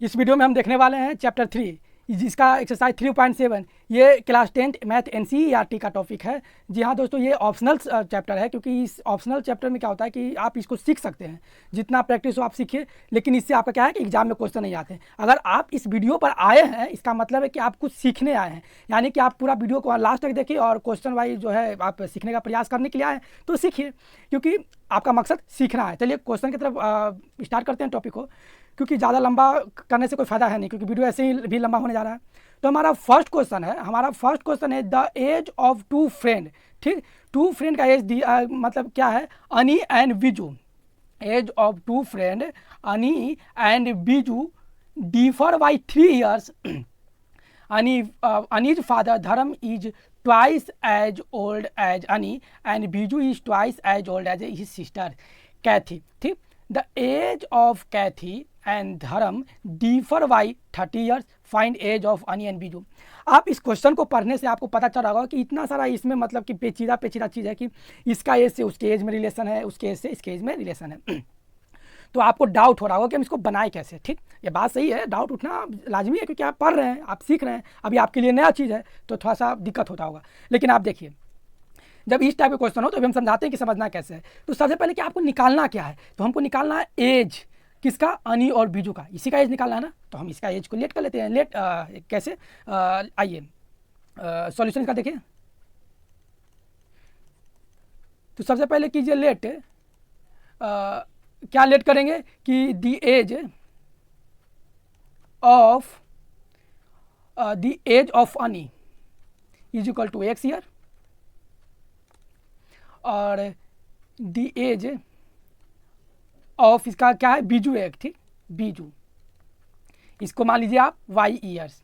इस वीडियो में हम देखने वाले हैं चैप्टर 3 जिसका एक्सरसाइज 3.7। ये क्लास 10 मैथ एनसीईआरटी का टॉपिक है। जी हाँ दोस्तों, ये ऑप्शनल चैप्टर है क्योंकि इस ऑप्शनल चैप्टर में क्या होता है कि आप इसको सीख सकते हैं, जितना प्रैक्टिस हो आप सीखिए, लेकिन इससे आपका क्या है कि एग्जाम में क्वेश्चन नहीं आते हैं। अगर आप इस वीडियो पर आए हैं इसका मतलब है कि आप कुछ सीखने आए हैं, यानी कि आप पूरा वीडियो को लास्ट तक देखिए और क्वेश्चन वाइज जो है आप सीखने का प्रयास करने के लिए आए तो सीखिए, क्योंकि आपका मकसद सीखना है। चलिए क्वेश्चन की तरफ स्टार्ट करते हैं टॉपिक को, क्योंकि ज़्यादा लंबा करने से कोई फ़ायदा है नहीं, क्योंकि वीडियो ऐसे ही भी लंबा होने जा रहा है। तो हमारा फर्स्ट क्वेश्चन है the age of two friend. ठीक, टू फ्रेंड का एज मतलब क्या है, Ani and Biju. Age of two friend Ani and Biju differ by 3 years। Ani's father Dharam is twice as old as Ani and Biju is twice as old as his sister Kathy. ठीक, the age of Kathy and Dharam differ by 30 years. Find age of Ani and Biju. आप इस question को पढ़ने से आपको पता चल रहा होगा कि इतना सारा इसमें मतलब कि पेचीदा चीज़ है कि इसका एज से उसके एज में रिलेशन है, उसके एज से इसके एज में रिलेशन है। तो आपको डाउट हो रहा होगा कि हम इसको बनाए कैसे। ठीक, ये बात सही है, डाउट उठना लाजमी है क्योंकि आप पढ़ रहे हैं, आप सीख रहे हैं, अभी आपके लिए नया चीज़ है तो थोड़ा सा दिक्कत होता होगा। लेकिन आप देखिए, जब इस टाइप के क्वेश्चन हो तो अभी हम समझाते हैं कि समझना कैसे है। तो सबसे पहले कि आपको निकालना क्या है, तो हमको निकालना है एज किसका, अनी और बीजू का। इसी का एज निकालना है ना, तो हम इसका एज को लेट कर लेते हैं। लेट कैसे, आइए सॉल्यूशन इसका देखिए। तो सबसे पहले कीजिए लेट, क्या लेट करेंगे कि the age of Ani is equal to x year और द एज ऑफ इसका क्या है, बीजू एक। ठीक, बीजू इसको मान लीजिए आप वाई ईयर्स,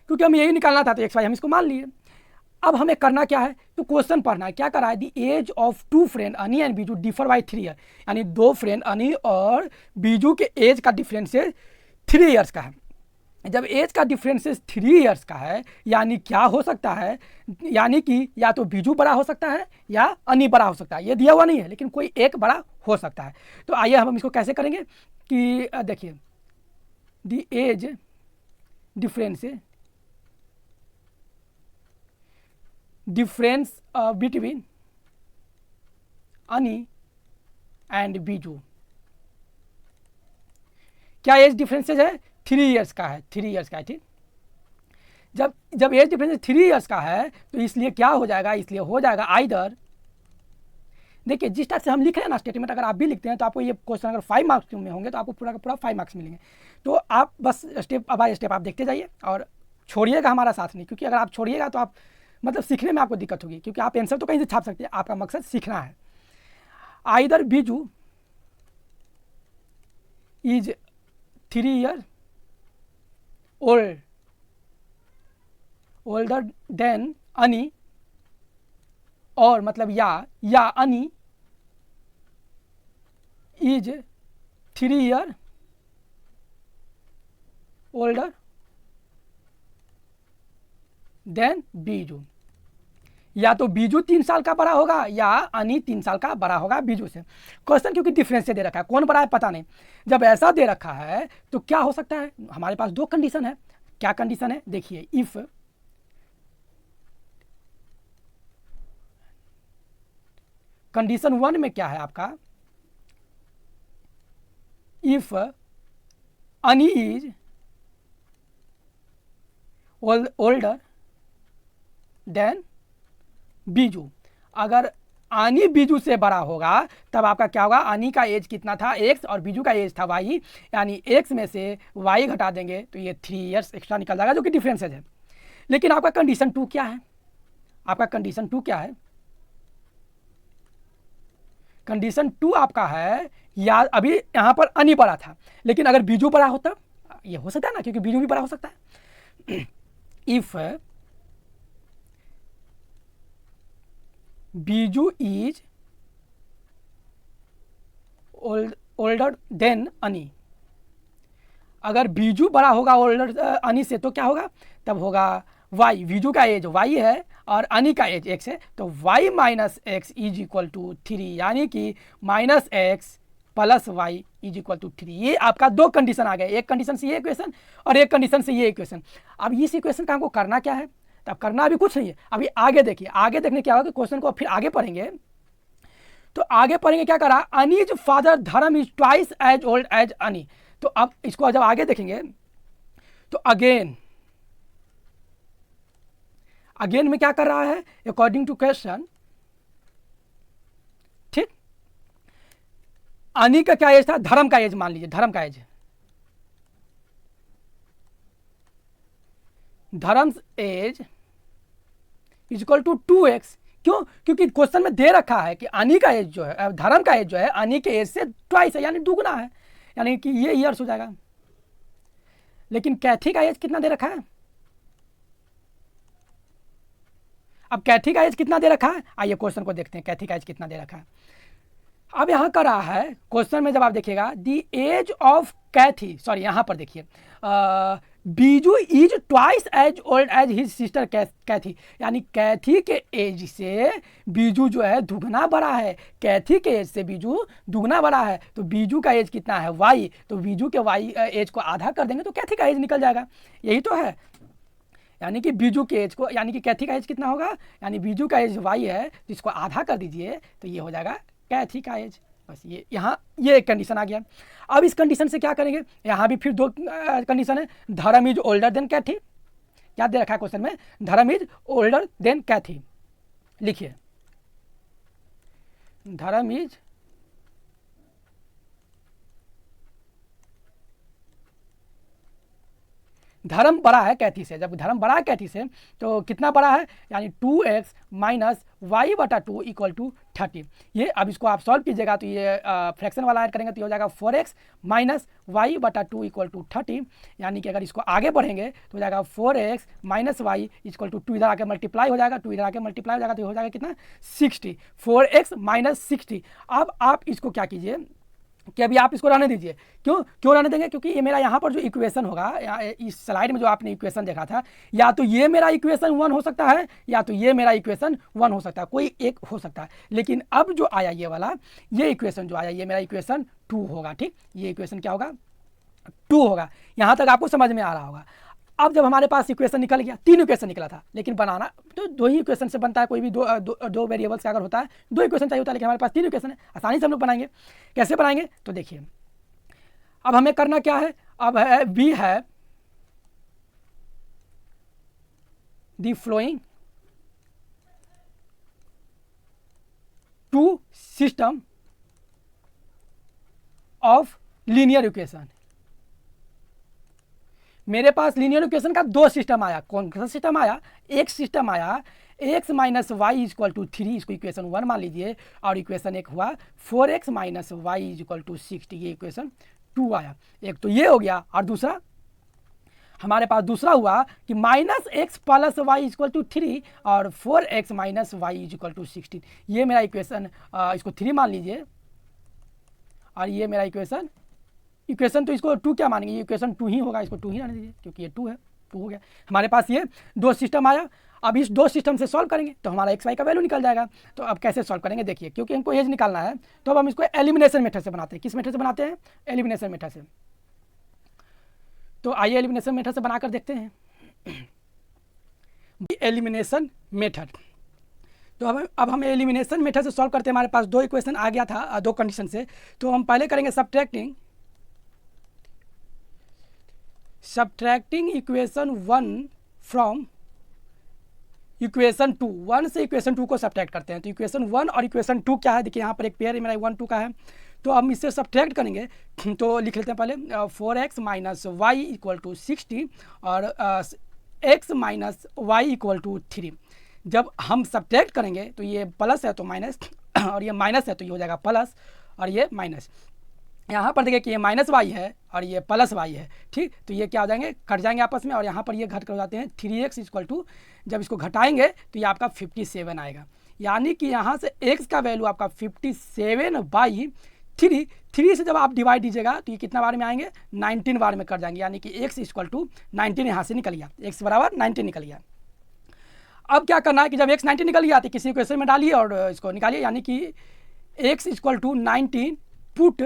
क्योंकि हम यही निकालना था तो एक्स वाई हम इसको मान लिए। अब हमें करना क्या है, तो क्वेश्चन पढ़ना है। क्या करा है, दी as of two friend Ani and Biju differ by 3 years, यानी दो फ्रेंड अनी और बीजू के एज का डिफरेंसेस 3 years का है। जब एज का डिफरेंसेस 3 years का है, यानी क्या हो सकता है, यानी कि या तो बीजू बड़ा हो सकता है या अनी बड़ा हो सकता है। ये दिया हुआ नहीं है लेकिन कोई एक बड़ा हो सकता है। तो आइए हम इसको कैसे करेंगे कि देखिए, दी एज डिफरेंस बिटवीन अनी एंड बीजू, क्या एज डिफरेंसेज है, 3 years का है, 3 years का है। ठीक, जब एज डिफरेंस 3 years का है तो इसलिए क्या हो जाएगा, इसलिए हो जाएगा आइदर, देखिए जिस टाइप से हम लिख रहे हैं ना स्टेटमेंट, अगर आप भी लिखते हैं तो आपको ये क्वेश्चन अगर 5 marks में होंगे तो आपको पूरा का पूरा 5 marks मिलेंगे। तो आप बस स्टेप बाय स्टेप आप देखते जाइए और छोड़िएगा हमारा साथ नहीं, क्योंकि अगर आप छोड़िएगा तो आप मतलब सीखने में आपको दिक्कत होगी, क्योंकि आप आंसर तो कहीं से छाप सकते हैं, आपका मकसद सीखना है। Either Biju is 3 years older than Ani, और मतलब या Ani is 3 years older than Biju. या तो बीजू 3 साल का बड़ा होगा या अनी 3 साल का बड़ा होगा बीजू से। क्वेश्चन क्योंकि डिफरेंस से दे रखा है, कौन बड़ा है पता नहीं। जब ऐसा दे रखा है तो क्या हो सकता है, हमारे पास 2 कंडीशन है। क्या कंडीशन है, देखिए, इफ कंडीशन 1 में क्या है आपका, इफ अनी इज ओल्डर देन बीजू। अगर अनी बीजू से बड़ा होगा तब आपका क्या होगा, अनी का एज कितना था x और बीजू का एज था y, यानी x में से y घटा देंगे तो ये 3 years एक्स्ट्रा निकल जाएगा, जो कि डिफरेंसेज है। लेकिन आपका कंडीशन 2 क्या है, आपका कंडीशन 2 क्या है, कंडीशन 2 आपका है, या अभी यहाँ पर अनी बड़ा था लेकिन अगर बीजू बड़ा होता, ये हो सकता है ना, क्योंकि बीजू भी बड़ा हो सकता है। If Biju is older than अनी, अगर बीजू बड़ा होगा ओल्डर अनी से तो क्या होगा, तब होगा y, बीजू का एज y है और अनी का एज x है, तो y minus x is equal to 3, यानी कि minus x plus y is equal to 3। ये आपका दो कंडीशन आ गए, एक कंडीशन से ये इक्वेशन और एक कंडीशन से ये इक्वेशन। अब इस इक्वेशन का हमको करना क्या है, तब करना अभी कुछ नहीं है, अभी आगे देखिए, आगे देखने क्या होगा कि क्वेश्चन को फिर आगे पढ़ेंगे। तो आगे पढ़ेंगे क्या करा, Ani's father Dharam is twice as old as Ani. तो अब इसको जब आगे देखेंगे तो अगेन में क्या कर रहा है, अकॉर्डिंग टू क्वेश्चन, ठीक, अनी का क्या एज था, धर्म का एज मान लीजिए, धर्म का एज, धर्म as is equal to 2x। क्यों, क्योंकि क्वेश्चन में दे रखा है कि अनी का एज जो है, धर्म का एज जो है अनी के एज से ट्वाइस है, यानी दुगना है, यानी कि ये ईयर्स हो जाएगा। लेकिन कैथी का एज कितना दे रखा है, अब कैथी का एज कितना दे रखा है, आइए क्वेश्चन को देखते हैं कैथी का एज कितना दे रखा है। अब यहां कर रहा है क्वेश्चन में, जब आप देखिएगा the age of Kathy, sorry यहां पर देखिए Biju is twice as old as his sister Kathy, यानी कैथी के एज से बीजू जो है दुगना बड़ा है, कैथी के एज से बीजू दुगना बड़ा है। तो बीजू का एज कितना है, वाई, तो बीजू के वाई एज को आधा कर देंगे तो कैथी का एज निकल जाएगा, यही तो है। यानी कि बीजू के एज को, यानी कि कैथी का एज कितना होगा, यानी बीजू का एज वाई है, तो इसको आधा कर दीजिए तो ये हो जाएगा कैथी का एज। बस ये यहाँ ये एक कंडीशन आ गया। अब इस कंडीशन से क्या करेंगे, यहाँ भी फिर दो कंडीशन है, धर्म इज ओल्डर देन कैथी, क्या दे रखा है क्वेश्चन में, धर्म इज ओल्डर देन कैथी, लिखिए धर्म इज धर्म बड़ा है कैथी से, जब धर्म बड़ा है कैथी से तो कितना बड़ा है, यानी 2x माइनस वाई बटा 2 इक्वल टू 30। ये अब इसको आप सॉल्व कीजिएगा तो ये फ्रैक्शन वाला ऐड करेंगे तो ये हो जाएगा 4x माइनस वाई बटा 2 इक्वल टू 30, यानी कि अगर इसको आगे बढ़ेंगे तो हो जाएगा 4x minus Y equal to 2, इधर आके मल्टीप्लाई हो जाएगा, 2 इधर आके मल्टीप्लाई हो जाएगा तो हो जाएगा कितना 60, 4x माइनस 60। अब आप इसको क्या कीजिए कि अभी आप इसको रहने दीजिए, क्यों रहने देंगे, क्योंकि ये मेरा यहाँ पर जो इक्वेशन होगा, इस स्लाइड में जो आपने इक्वेशन देखा था, या तो ये मेरा इक्वेशन 1 हो सकता है या तो ये मेरा इक्वेशन 1 हो सकता है, कोई एक हो सकता है। लेकिन अब जो आया ये वाला, ये इक्वेशन जो आया ये मेरा इक्वेशन 2 होगा, ठीक, ये इक्वेशन क्या होगा 2 होगा। यहाँ तक आपको समझ में आ रहा होगा। अब जब हमारे पास इक्वेशन निकल गया, 3 इक्वेशन निकला था, लेकिन बनाना तो 2 ही इक्वेशन से बनता है, कोई भी दो वेरिएबल्स का अगर होता है 2 इक्वेशन चाहिए होता है, लेकिन हमारे पास 3 इक्वेशन है, आसानी से हम लोग बनाएंगे। कैसे बनाएंगे तो देखिए, अब हमें करना क्या है, अब है वी है the flowing 2 system of linear equation. मेरे पास लीनियर इक्वेशन का 2 सिस्टम आया, कौन सा सिस्टम आया, एक सिस्टम आया x minus Y is equal to 3, इसको इक्वेशन 1 मान लीजिए, और इक्वेशन एक हुआ 4x minus Y is equal to 60, ये इक्वेशन 2 आया। एक तो ये हो गया, और दूसरा हमारे पास दूसरा हुआ कि minus x plus y is equal to 3 और 4x minus Y is equal to 16, ये मेरा इक्वेशन, इसको 3 मान लीजिए, और ये मेरा इक्वेशन तो इसको 2 क्या मानेंगे, ये इक्वेशन 2 ही होगा, इसको 2 ही रहने दीजिए क्योंकि ये 2 है, 2 हो गया। हमारे पास ये 2 सिस्टम आया। अब इस 2 सिस्टम से सॉल्व करेंगे तो हमारा एक्स वाई का वैल्यू निकल जाएगा। तो अब कैसे सॉल्व करेंगे देखिए, क्योंकि हमको एज निकालना है तो अब हम इसको एलिमिनेशन मेथड से बनाते हैं। किस मेथड से बनाते हैं, एलिमिनेशन मेथड से। तो आइए एलिमिनेशन मेथड से बनाकर देखते हैं। एलिमिनेशन मेथड, तो अब हम एलिमिनेशन मेथड से सॉल्व करते हैं। हमारे पास 2 इक्वेशन आ गया था 2 कंडीशन से, तो हम पहले करेंगे सब्ट्रैक्टिंग इक्वेशन 1 फ्रॉम इक्वेशन 2, 1 से इक्वेशन 2 को सब्ट्रैक्ट करते हैं। तो इक्वेशन 1 और इक्वेशन 2 क्या है, देखिए यहाँ पर एक पेयर मेरा 1 2 का है, तो हम इससे सब्ट्रैक्ट करेंगे। तो लिख लेते हैं पहले 4x minus Y equal to 60 और x minus Y equal to 3। जब हम सब्ट्रैक्ट करेंगे तो ये प्लस है तो माइनस, और ये माइनस है तो ये हो जाएगा प्लस, और ये माइनस। यहाँ पर देखिए कि ये माइनस वाई है और ये प्लस वाई है, ठीक, तो ये क्या हो जाएंगे, कट जाएंगे आपस में, और यहाँ पर ये घट कर हो जाते हैं 3x इक्वल टू, जब इसको घटाएंगे तो ये आपका 57 आएगा। यानी कि यहाँ से x का वैल्यू आपका 57/3, 3 से जब आप डिवाइड दीजिएगा तो ये कितना बार में आएंगे, 19 बार में कट जाएंगे, यानी कि x इक्वल टू 19 यहाँ से निकल गया, x बराबर 19 निकल गया। अब क्या करना है कि जब x 19 निकल गया तो किसी इक्वेशन में डालिए और इसको निकालिए, यानी कि x equal to 19 put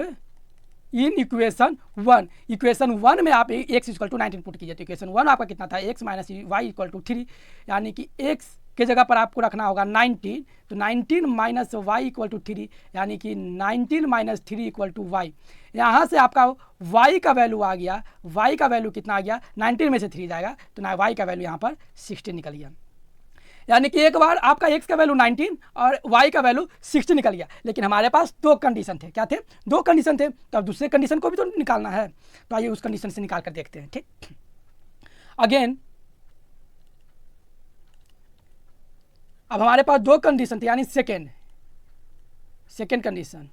in equation 1। Equation 1 में आप x इक्वल टू 19 पुट कीजिए, तो इक्वेशन 1 आपका कितना था, x minus Y equal to 3, यानी कि x के जगह पर आपको रखना होगा 19, तो 19 माइनस वाई इक्वल टू 3, यानी कि 19 माइनस 3 इक्वल टू वाई। यहाँ से आपका y का वैल्यू आ गया, y का वैल्यू कितना आ गया, 19 में से 3 जाएगा तो ना y का वैल्यू यहाँ पर 16 निकल गया। यानी कि एक बार आपका x का वैल्यू 19 और y का वैल्यू 60 निकल गया, लेकिन हमारे पास दो कंडीशन थे। क्या थे, दो कंडीशन थे, तो अब दूसरे कंडीशन को भी तो निकालना है, तो आइए उस कंडीशन से निकाल कर देखते हैं। ठीक, अगेन अब हमारे पास दो कंडीशन थे, यानी सेकेंड कंडीशन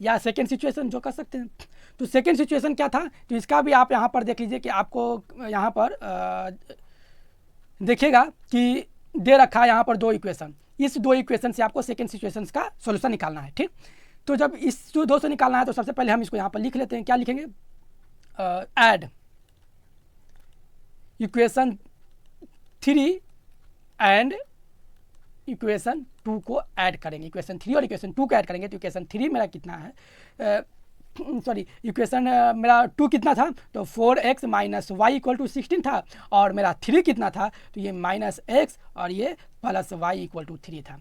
या सेकेंड सिचुएशन जो कर सकते हैं। तो सेकेंड सिचुएशन क्या था, तो इसका भी आप यहाँ पर देख लीजिए कि आपको यहाँ पर देखिएगा कि दे रखा है यहाँ पर दो इक्वेशन, इस दो इक्वेशन से आपको सेकेंड सिचुएशन का सॉल्यूशन निकालना है। ठीक, तो जब इस दो से निकालना है तो सबसे पहले हम इसको यहाँ पर लिख लेते हैं। क्या लिखेंगे, ऐड इक्वेशन 3 एंड इक्वेशन 2 को ऐड करेंगे, इक्वेशन 3 और इक्वेशन 2 को ऐड करेंगे। तो इक्वेशन 3 मेरा कितना है, सॉरी इक्वेशन मेरा 2 कितना था, तो 4x minus Y equal to 16 था, और मेरा 3 कितना था, तो ये माइनस एक्स और ये प्लस वाई इक्वल टू 3 था।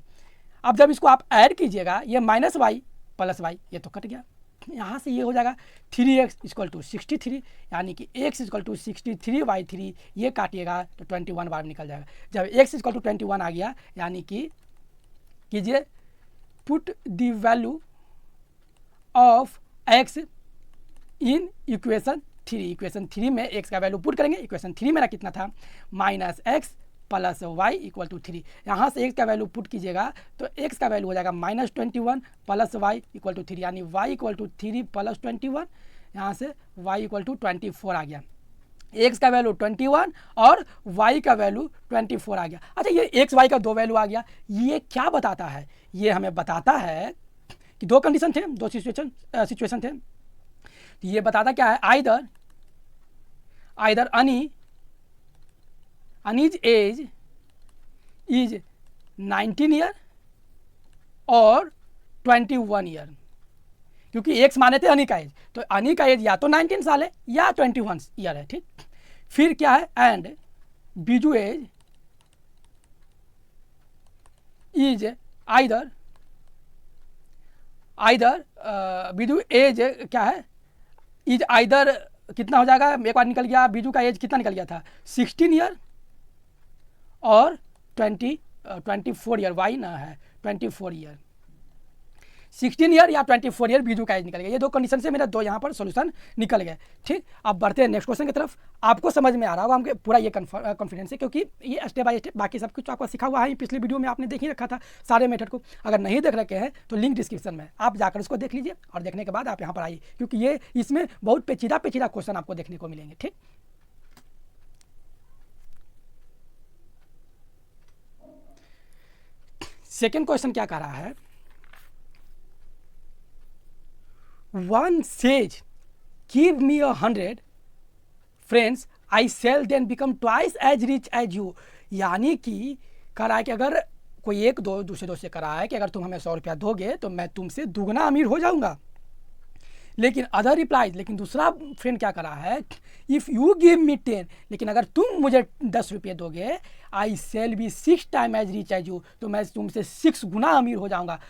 अब जब इसको आप ऐड कीजिएगा, ये माइनस वाई प्लस वाई ये तो कट गया, यहाँ से ये हो जाएगा 3x इक्वल टू 63, यानी कि x इक्वल टू 63 बाई 3, ये काटिएगा तो 21 बार निकल जाएगा। जब x इक्वल टू 21 आ गया, यानी कि कीजिए put the value of x in equation 3। Equation 3 में x का वैल्यू पुट करेंगे। इक्वेशन 3 मेरा कितना था, minus x plus y equal to 3। यहाँ से x का वैल्यू पुट कीजिएगा तो x का वैल्यू हो जाएगा minus 21 plus y equal to 3, यानी y इक्वल टू 3 प्लस 21, यहाँ से y इक्वल टू 24 आ गया। x का वैल्यू 21 और y का वैल्यू 24 आ गया। अच्छा, ये x y का दो वैल्यू आ गया, ये क्या बताता है, ये हमें बताता है कि दो कंडीशन थे, दो सिचुएशन थे। तो ये बताता क्या है, आइदर अनीज एज इज 19 ईयर और 21 ईयर, क्योंकि एक्स माने थे अनी का एज, तो अनी का एज या तो 19 साल है या 21 ईयर है। ठीक, फिर क्या है, and Biju age is either Biju age क्या है, इज आइदर कितना हो जाएगा, एक बार निकल गया, बीजू का एज कितना निकल गया था 16 ईयर और 24 ईयर, वाई ना है 24 ईयर, 16 ईयर या 24 ईयर बीजू का एज निकल गया। ये दो कंडीशन से मेरा दो यहाँ पर सॉल्यूशन निकल गए। ठीक, अब बढ़ते हैं नेक्स्ट क्वेश्चन की तरफ। आपको समझ में आ रहा होगा, हमको पूरा ये कॉन्फिडेंस है, क्योंकि ये स्टेप बाय स्टेप बाकी सब कुछ आपको सिखा हुआ है। पिछली वीडियो में आपने देख ही रखा था सारे मेथड को, अगर नहीं देख रखे हैं तो लिंक डिस्क्रिप्शन में, आप जाकर उसको देख लीजिए और देखने के बाद आप यहाँ पर आइए, क्योंकि ये इसमें बहुत पेचीदा क्वेश्चन आपको देखने को मिलेंगे। ठीक, सेकेंड क्वेश्चन क्या कह रहा है, one says give me 100 friends, I shall then become twice as rich as you. यानी कि कह रहा है कि अगर कोई एक दो दूसरे दोस्त से कह रहा है कि अगर तुम हमें 100 रुपया दोगे तो मैं तुमसे दुगना अमीर हो जाऊंगा। लेकिन अदर रिप्लाइज, लेकिन दूसरा फ्रेंड क्या कर रहा है, इफ़ यू गिव मी 10, लेकिन अगर तुम मुझे 10 रुपये दोगे, I shall be 6 time as rich as you, तो मैं तुमसे 6 गुना अमीर हो जाऊंगा।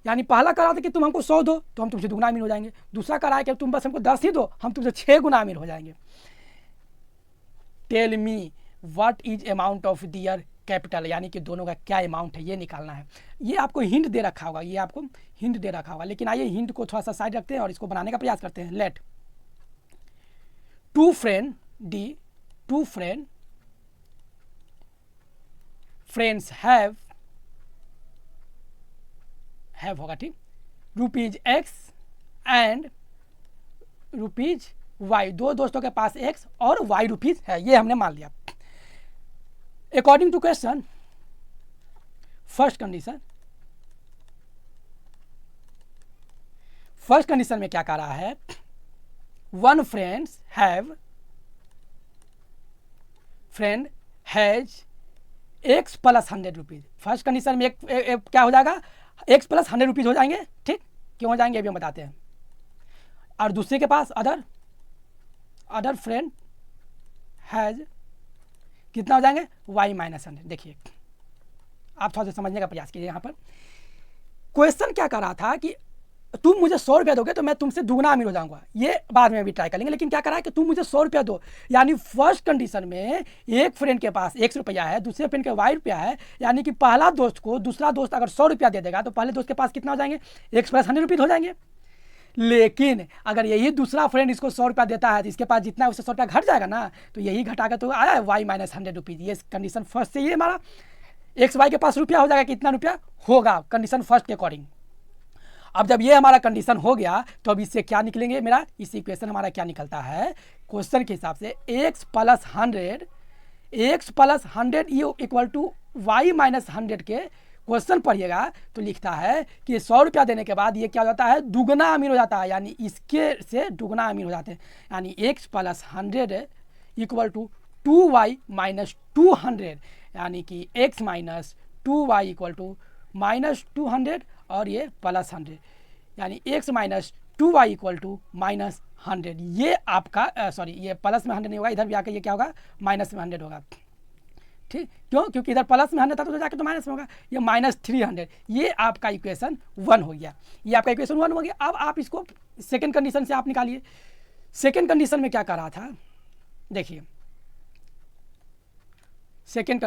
यानी पहला कह रहा था कि तुम हमको 100 दो तो हम तुमसे दुगना अमीर हो जाएंगे, दूसरा कह रहा है कि तुम बस हमको 10 ही दो, हम तुमसे 6 गुना अमीर हो जाएंगे। Tell me what is amount of their capital, यानी कि दोनों का क्या अमाउंट है ये निकालना है। ये आपको हिंट दे रखा होगा, ये आपको हिंट दे रखा होगा, लेकिन आइए हिंट को थोड़ा सा साइड रखते हैं और इसको बनाने का प्रयास करते हैं। लेट टू फ्रेंड्स हैव होगा, ठीक, rupees x and rupees y, दो दोस्तों के पास एक्स और वाई रुपीज है, ये हमने मान लिया। According to question, first condition में क्या कह रहा है, one friend has x plus 100 rupees. First condition में एक क्या हो जाएगा, एक्स प्लस 100 रुपीज हो जाएंगे। ठीक, क्यों हो जाएंगे अभी हम बताते हैं। और दूसरे के पास अदर फ्रेंड हैज़ कितना हो जाएंगे y माइनस 100। देखिए आप थोड़ा सा समझने का प्रयास कीजिए। यहाँ पर क्वेश्चन क्या कर रहा था कि तुम मुझे 100 रुपया दोगे तो मैं तुमसे दुगना अमीर हो जाऊंगा, ये बाद में भी ट्राई करेंगे, लेकिन क्या करा है कि तुम मुझे 100 रुपया दो। यानी फर्स्ट कंडीशन में एक फ्रेंड के पास 100 रुपया है, दूसरे फ्रेंड के y रुपया है, यानी कि पहला दोस्त को दूसरा दोस्त अगर 100 रुपया दे देगा तो पहले दोस्त के पास कितना हो जाएंगे x प्लस 100 रुपीज़ हो जाएंगे। लेकिन अगर यही दूसरा फ्रेंड इसको 100 रुपया देता है तो इसके पास जितना है उससे 100 रुपया घट जाएगा ना, तो यही घटाकर तो आया है y माइनस 100 रुपीज़। ये कंडीशन फर्स्ट से ये हमारा एक्स वाई के पास रुपया हो जाएगा, कितना रुपया होगा कंडीशन फर्स्ट के अकॉर्डिंग। अब जब ये हमारा कंडीशन हो गया तो अब इससे क्या निकलेंगे, मेरा इस इक्वेशन हमारा क्या निकलता है क्वेश्चन के हिसाब से x प्लस 100 ये इक्वल टू y माइनस 100 के क्वेश्चन पढ़िएगा तो लिखता है कि 100 रुपया देने के बाद ये क्या हो जाता है दुगना अमीर हो जाता है, यानी इसके से दुगना अमीर हो जाते हैं। यानी x plus 100 equal to 2y minus 200, यानी कि x minus 2y equal to minus 200 और ये प्लस 100, यानी x minus 2y equal to minus 100। ये आपका सॉरी ये प्लस में 100 नहीं होगा, इधर भी आकर ये क्या होगा माइनस में 100 होगा। ठीक, क्यों? क्योंकि इधर प्लस में 100 था तो जाके तो माइनस में होगा, ये माइनस 300। ये आपका इक्वेशन 1 हो गया, ये आपका इक्वेशन 1 हो गया। अब आप इसको सेकेंड कंडीशन से आप निकालिए। सेकेंड कंडीशन में क्या कर रहा था, देखिए सेकेंड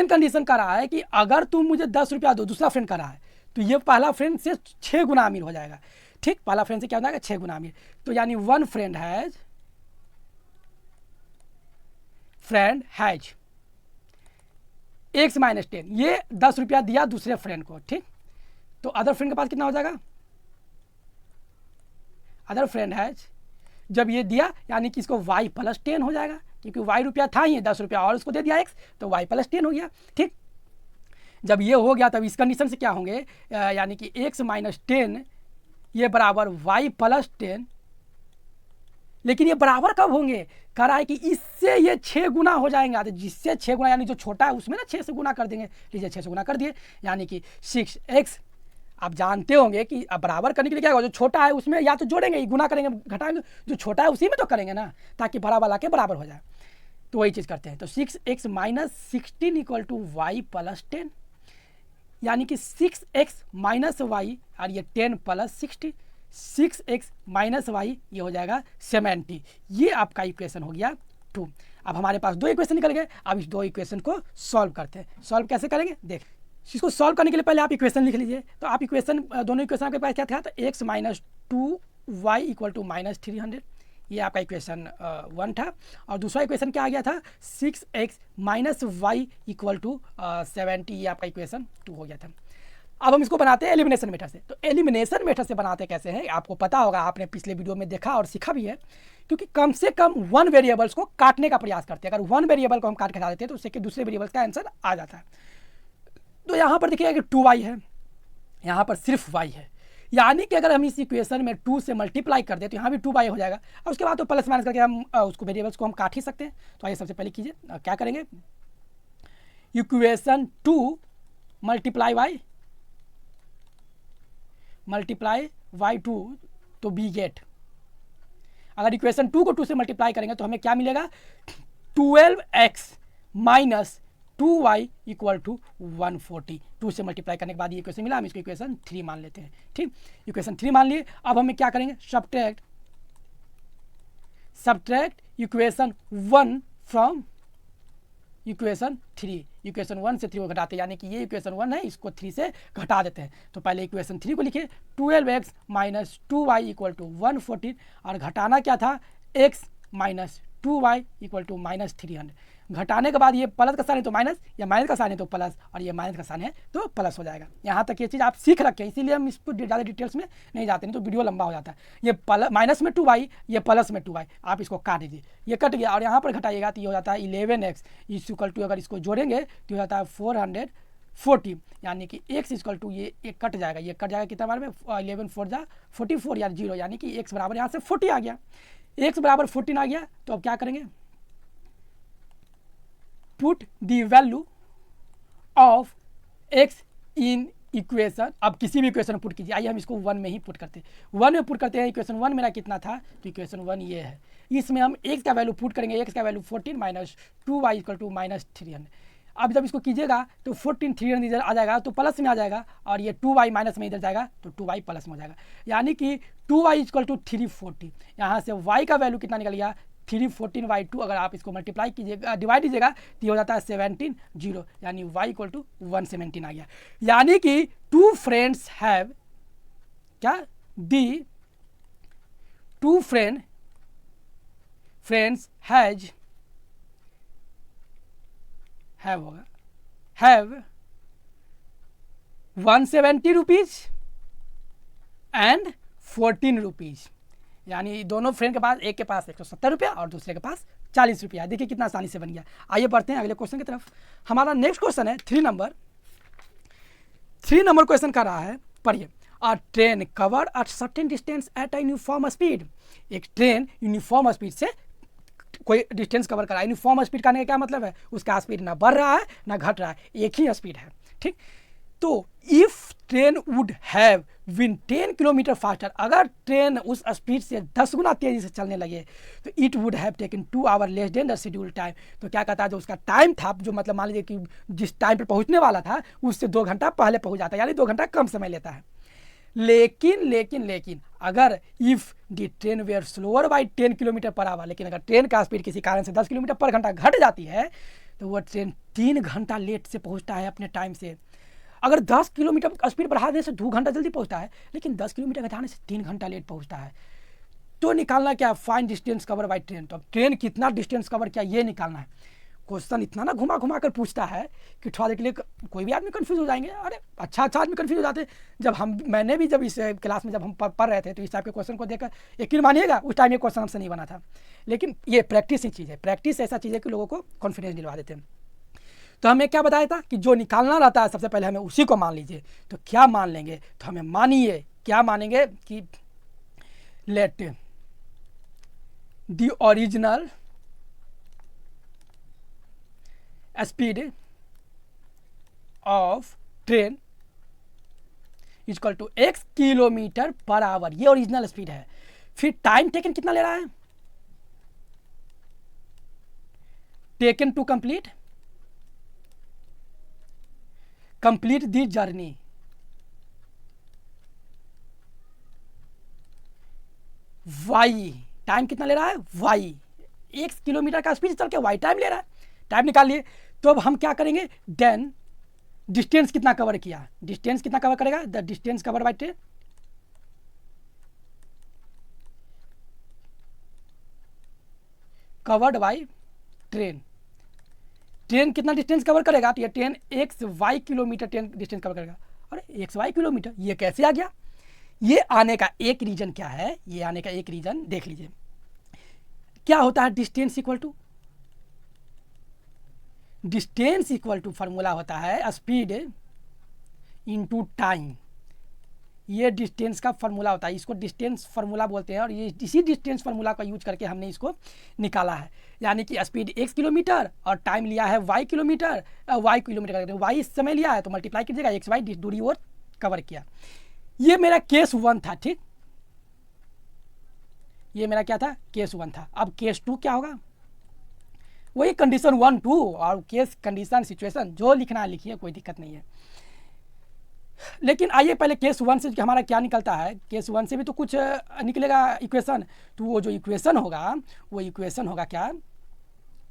कंडीशन का रहा है कि अगर तुम मुझे 10 रुपया दो, दूसरा फ्रेंड का रहा है, तो ये पहला फ्रेंड से 6 गुना अमीर हो जाएगा। ठीक, पहला फ्रेंड से क्या हो जाएगा 6 गुना अमीर। तो यानी one friend has x minus 10, ये 10 रुपया दिया दूसरे फ्रेंड को। ठीक, तो अदर फ्रेंड के पास कितना हो जाएगा, अदर फ्रेंड हैज जब ये दिया यानी कि इसको y प्लस 10 हो जाएगा, क्योंकि y रुपया था ही 10 रुपया और उसको दे दिया x, तो y प्लस 10 हो गया। ठीक, जब ये हो गया तब इस कंडीशन से क्या होंगे, यानी कि x माइनस 10 ये बराबर y प्लस 10, लेकिन ये बराबर कब होंगे, कह रहा है कि इससे ये 6 गुना हो जाएंगे। तो जिससे 6 गुना यानी जो छोटा है उसमें ना 6 से गुना कर देंगे, लीजिए 6 से गुना कर दिए, यानी कि 6x। आप जानते होंगे कि अब बराबर करने के लिए क्या होगा, जो छोटा है उसमें या तो जोड़ेंगे गुना करेंगे घटाएंगे, जो छोटा है उसी में तो करेंगे ना, ताकि बराबर ला के बराबर हो जाए। तो वही चीज़ करते हैं। तो 6x minus 16 equal to y plus 10, यानी कि 6x माइनस वाई और ये 10 प्लस 60, 6x माइनस वाई ये हो जाएगा 70। ये आपका इक्वेशन हो गया 2। अब हमारे पास 2 इक्वेशन निकल गए। अब इस 2 इक्वेशन को सॉल्व करते हैं। सॉल्व कैसे करेंगे, देख इसको सॉल्व करने के लिए पहले आप इक्वेशन लिख लीजिए। तो आप इक्वेशन दोनों इक्वेशन आपके पास क्या था, तो x minus 2y equal to minus 300, ये आपका इक्वेशन 1 था। और दूसरा इक्वेशन क्या आ गया था, 6x minus Y equal to 70, ये आपका इक्वेशन 2 हो गया था। अब हम इसको बनाते हैं एलिमिनेशन मेथड से। तो एलिमिनेशन मेथड से बनाते कैसे हैं आपको पता होगा, आपने पिछले वीडियो में देखा और सीखा भी है, क्योंकि कम से कम 1 वेरिएबल्स को काटने का प्रयास करते हैं। अगर 1 वेरिएबल को हम काट के हटा देते हैं तो उससे कि दूसरे वेरिएबल्स का आंसर आ जाता है। तो यहाँ पर देखिएगा कि 2y है, यहाँ पर सिर्फ y है, यानी कि अगर हम इस इक्वेशन में 2 से मल्टीप्लाई कर दें तो यहाँ भी 2y हो जाएगा। और उसके बाद तो प्लस माइनस करके हम उसको वेरिएबल्स को हम काट ही सकते हैं। तो आइए सबसे पहले कीजिए, क्या करेंगे, इक्वेशन 2 मल्टीप्लाई y 2 तो बी गेट। अगर इक्वेशन 2 को 2 से मल्टीप्लाई करेंगे तो हमें क्या मिलेगा, 12x minus 2y equal to 140। 2 से मल्टीप्लाई करने के बाद ये इक्वेशन मिला, हम इसको इक्वेशन 3 मान लेते हैं। ठीक, इक्वेशन 3 मान लिए। अब हमें क्या करेंगे, subtract equation 1 from equation 3। Equation 1 से 3 को घटाते हैं, यानी कि ये इक्वेशन 1 है, इसको 3 से घटा देते हैं। तो पहले इक्वेशन 3 को लिखिए, 12x minus 2y equal to 140, और घटाना क्या था, x minus 2y equal to minus 300। घटाने के बाद ये प्लस का साइन है तो माइनस, या माइनस का साइन है तो प्लस, और ये माइनस का साइन है तो प्लस हो जाएगा। यहाँ तक ये चीज़ आप सीख रखें, इसीलिए हम इसको ज़्यादा डिटेल्स में नहीं जाते, नहीं तो वीडियो लंबा हो जाता है। ये माइनस में 2y, ये प्लस में 2y, आप इसको काट दीजिए, ये कट गया। और यहाँ पर घटाइएगा तो ये हो जाता है 11x इक्वल टू, अगर इसको जोड़ेंगे तो हो जाता है 440, यानी कि x इक्वल टू ये कट जाएगा, ये कट जाएगा कितना बार में, 11 4 जा 44 या 0, यानी कि x बराबर यहाँ से 40 आ गया, x बराबर 14 आ गया। तो अब क्या करेंगे, put the value of x in equation, अब किसी भी इक्वेशन में पुट कीजिए। आइए हम इसको 1 में ही पुट करते हैं, 1 में पुट करते हैं। इक्वेशन 1 मेरा कितना था, तो इक्वेशन 1 ये है। इसमें हम x का वैल्यू पुट करेंगे, x का value 14 minus 2y equal to minus 300। अब जब इसको कीजिएगा तो 14 300 इधर आ जाएगा तो प्लस में आ जाएगा, और ये 2y माइनस में इधर जाएगा तो 2y प्लस में हो जाएगा, यानी कि 2y इक्वल टू 340। यहाँ से y का वैल्यू कितना निकल गया, 314/2। अगर आप इसको मल्टीप्लाई कीजिएगा, डिवाइड कीजिएगा तो ये हो जाता है 17 0, यानी y इक्वल टू 117 आ गया। यानी कि टू फ्रेंड्स हैव क्या, the two friends have 170 rupees and 14 rupees, यानी दोनों फ्रेंड के पास, एक के पास 170 रुपया और दूसरे के पास 40 रुपया। देखिए कितना आसानी से बन गया। आइए बढ़ते हैं अगले क्वेश्चन की तरफ। हमारा नेक्स्ट क्वेश्चन है 3 नंबर क्वेश्चन कर रहा है, पढ़िए। अ train cover a certain distance at a uniform speed. एक ट्रेन यूनिफॉर्म स्पीड से कोई डिस्टेंस कवर कर रहा है। यूनिफॉर्म स्पीड करने का क्या मतलब है, उसका स्पीड ना बढ़ रहा है ना घट रहा है, एक ही स्पीड है, ठीक। तो if train would have win 10 kilometre faster, अगर ट्रेन उस स्पीड से 10 गुना तेजी से चलने लगे तो it would have taken 2 our less than the schedule time. तो क्या कहता है, जो उसका टाइम था, जो मतलब मान लीजिए कि जिस टाइम पर पहुंचने वाला था उससे 2 घंटा पहले पहुंच जाता है, यानी 2 घंटा कम समय लेता है। लेकिन अगर if the train were slower by 10 kilometre per hour, लेकिन अगर ट्रेन का स्पीड किसी कारण से 10 किलोमीटर पर घंटा घट जाती है तो वह ट्रेन 3 घंटा लेट से पहुंचता है अपने टाइम से। अगर 10 किलोमीटर स्पीड बढ़ा देने से 2 घंटा जल्दी पहुंचता है, लेकिन 10 किलोमीटर घटाने से 3 घंटा लेट पहुंचता है। तो निकालना क्या, find distance cover by train. तो अब ट्रेन कितना डिस्टेंस कवर किया ये निकालना है। क्वेश्चन इतना ना घुमा कर पूछता है कि थोड़ा देर के लिए कोई भी आदमी कंफ्यूज हो जाएंगे। अरे अच्छा आदमी कंफ्यूज हो जाते हैं। जब मैंने भी जब इस क्लास में जब हम पढ़ रहे थे तो इस टाइप के क्वेश्चन को देखकर यकीन मानिएगा उस टाइम ये क्वेश्चन हमसे नहीं बना था, लेकिन ये प्रैक्टिस ही चीज़ है। प्रैक्टिस ऐसा चीज़ है कि लोगों को कॉन्फिडेंस दिलवा देते हैं। तो हमें क्या बताया था कि जो निकालना रहता है सबसे पहले हमें उसी को मान लीजिए। तो क्या मान लेंगे, तो हमें मानिए क्या मानेंगे कि let the original speed of train equal to x kilometre per hour, ये ओरिजिनल स्पीड है। फिर टाइम टेकन कितना ले रहा है, taken to complete the journey, y time कितना ले रहा है, y 1 किलोमीटर का स्पीड चल के y टाइम ले रहा है। टाइम निकाल लिए। तो अब हम क्या करेंगे, देन डिस्टेंस कितना कवर किया, डिस्टेंस कितना कवर करेगा, the distance cover by train, covered by train. Train कितना डिस्टेंस कवर करेगा, तो ये train XY kilometre train distance cover करेगा। अरे XY किलोमीटर ये कैसे आ गया, ये आने का एक रीजन क्या है, ये आने का एक रीजन देख लीजिए। क्या होता है, डिस्टेंस इक्वल टू फार्मूला होता है स्पीड इनटू टाइम। ये डिस्टेंस का फार्मूला होता है, इसको डिस्टेंस फार्मूला बोलते हैं, और ये इसी डिस्टेंस फार्मूला का यूज करके हमने इसको निकाला है। यानी कि स्पीड x किलोमीटर और टाइम लिया है y kilometre, y kilometre y इस समय लिया है तो मल्टीप्लाई कीजिएगा XY दूरी और कवर किया। ये मेरा केस 1 था, ठीक, ये मेरा क्या था, केस 1 था। अब केस 2 क्या होगा, वही कंडीशन 1 2 और केस कंडीशन सिचुएशन जो लिखना है लिखिए, कोई दिक्कत नहीं है। लेकिन आइए पहले केस 1 से हमारा क्या निकलता है, केस 1 से भी तो कुछ निकलेगा इक्वेशन। तो वो जो इक्वेशन होगा वो इक्वेशन होगा क्या,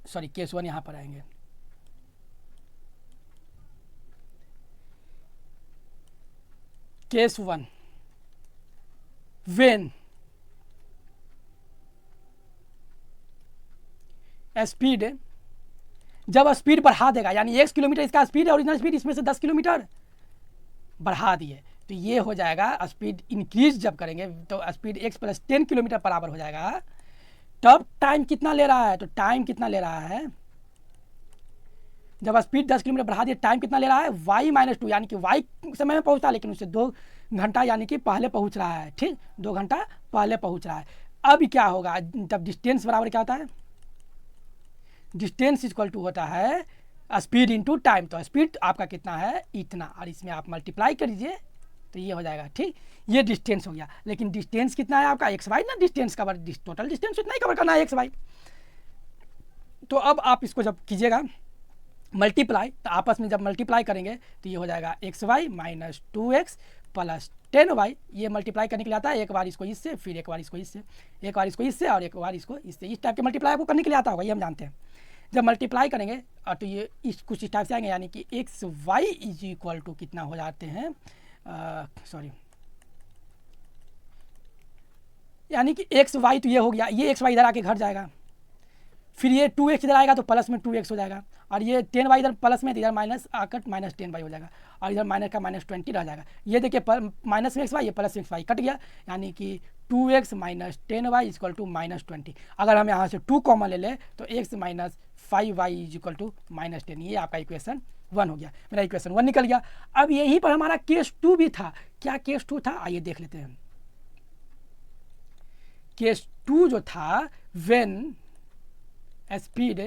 सॉरी केस 1 यहाँ पर आएंगे। केस 1 व्हेन स्पीड, जब स्पीड बढ़ा देगा, यानी 1 किलोमीटर इसका स्पीड है, ओरिजिनल स्पीड, इसमें से 10 किलोमीटर बढ़ा दिए तो ये हो जाएगा स्पीड इंक्रीज जब करेंगे तो speed x + 10 kilometre per our हो जाएगा। तब टाइम कितना ले रहा है, तो टाइम कितना ले रहा है, जब स्पीड 10 किलोमीटर बढ़ा दिए टाइम कितना ले रहा है, y - 2, यानी कि y समय में पहुंचता है लेकिन उससे 2 घंटा यानी कि पहले पहुंच रहा है, ठीक, 2 घंटा पहले पहुंच रहा है। अब क्या होगा, जब डिस्टेंस बराबर क्या होता है, डिस्टेंस इक्वल टू होता है स्पीड इंटू टाइम, तो स्पीड आपका कितना है इतना, और इसमें आप मल्टीप्लाई करिए तो ये हो जाएगा। ठीक, ये डिस्टेंस हो गया। लेकिन डिस्टेंस कितना है आपका एक्स वाई ना, डिस्टेंस कवर, टोटल डिस्टेंस इतना ही कवर करना है एक्स वाई। तो अब आप इसको जब कीजिएगा मल्टीप्लाई, तो आपस में जब मल्टीप्लाई करेंगे तो ये हो जाएगा x Y minus 2x plus 10y। ये मल्टीप्लाई करने के लिए आता है, एक बार इसको इससे, फिर एक बार इसको इससे, एक बार इसको इससे और एक बार इसको इससे। इस टाइप के मल्टीप्लाई आपको करने के लिए आता होगा, ये हम जानते हैं। जब मल्टीप्लाई करेंगे और तो ये इस कुछ इस टाइप से आएंगे, यानी कि x y is equal to कितना हो जाते हैं, सॉरी, यानी कि एक्स वाई तो ये हो गया, ये एक्स वाई इधर आके घट जाएगा, फिर ये 2x इधर आएगा तो प्लस में 2x हो जाएगा, और ये 10y इधर प्लस में, तो इधर माइनस आकर माइनस 10y हो जाएगा, और इधर माइनस का माइनस 20 रह जाएगा। ये देखिए माइनस एक्स वाई, ये प्लस एक्स वाई कट गया, यानी कि 2x minus 10y equal to minus 20। अगर हम यहाँ से 2 कॉमन ले लें तो x minus 5y equal to minus 10। ये आपका इक्वेशन 1 हो गया, मेरा इक्वेशन 1 निकल गया। अब यहीं पर हमारा केस 2 भी था। क्या केस 2 था, आइए देख लेते हैं। केस 2 जो था, व्हेन स्पीड,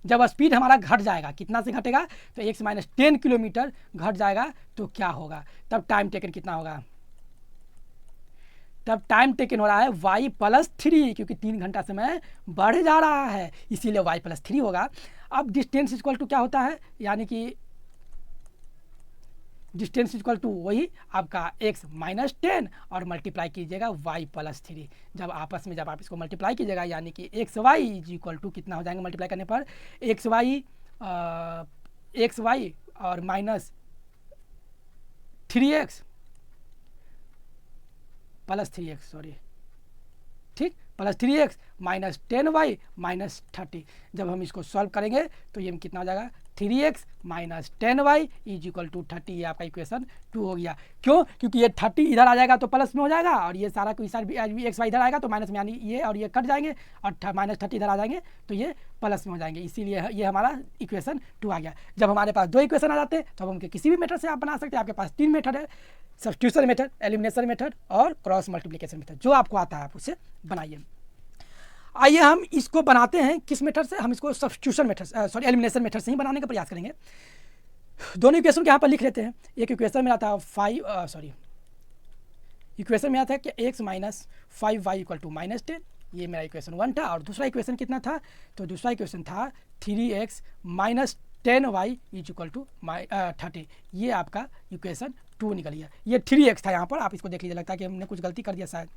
जब स्पीड हमारा घट जाएगा, कितना से घटेगा, तो x माइनस 10 किलोमीटर घट जाएगा, तो क्या होगा, तब टाइम टेकन कितना होगा, तब टाइम टेकन हो रहा है y प्लस 3, क्योंकि 3 घंटा समय बढ़ जा रहा है, इसीलिए y प्लस 3 होगा। अब डिस्टेंस इक्वल टू क्या होता है, यानी कि डिस्टेंस इक्वल टू वही आपका x माइनस 10 और मल्टीप्लाई कीजिएगा y प्लस 3। जब आपस में जब आप इसको मल्टीप्लाई कीजिएगा, यानी कि x y is equal to कितना हो जाएंगे मल्टीप्लाई करने पर, एक्स वाई और minus 3x plus 3x, sorry, ठीक, plus 3x minus 10y minus 30। जब हम इसको सॉल्व करेंगे तो ये कितना हो जाएगा, 3x minus 10y is equal to 30। ये आपका इक्वेशन 2 हो गया। क्यों, क्योंकि ये 30 इधर आ जाएगा तो प्लस में हो जाएगा, और ये सारा कोई एक्स वाई इधर आएगा तो माइनस में, यानी ये और ये कट जाएंगे, और माइनस 30 इधर आ जाएंगे तो ये प्लस में हो जाएंगे, इसीलिए ये हमारा इक्वेशन 2 आ गया। जब हमारे पास 2 इक्वेशन आ जाते हैं तो हम उनके किसी भी मेथड से आप बना सकते हैं। आपके पास 3 मेथड है, सब्स्टिट्यूशन मेथड, एलिमिनेशन मेथड और क्रॉस मल्टीप्लिकेशन मेथड। जो आपको आता है आप उससे बनाइए। आइए हम इसको बनाते हैं किस मेथड से, हम इसको substitution method, sorry, elimination method से ही बनाने का प्रयास करेंगे। दोनों इक्वेशन को यहाँ पर लिख लेते हैं। एक इक्वेशन में आता है इक्वेशन में आता है कि x minus 5y equal to minus 10, ये मेरा इक्वेशन 1 था। और दूसरा इक्वेशन कितना था, तो दूसरा इक्वेशन था 3x minus 10y is equal to 30। ये आपका इक्वेशन 2 निकल गया। ये 3x था यहाँ पर, आप इसको देख लीजिए, लगता है कि हमने कुछ गलती कर दिया शायद,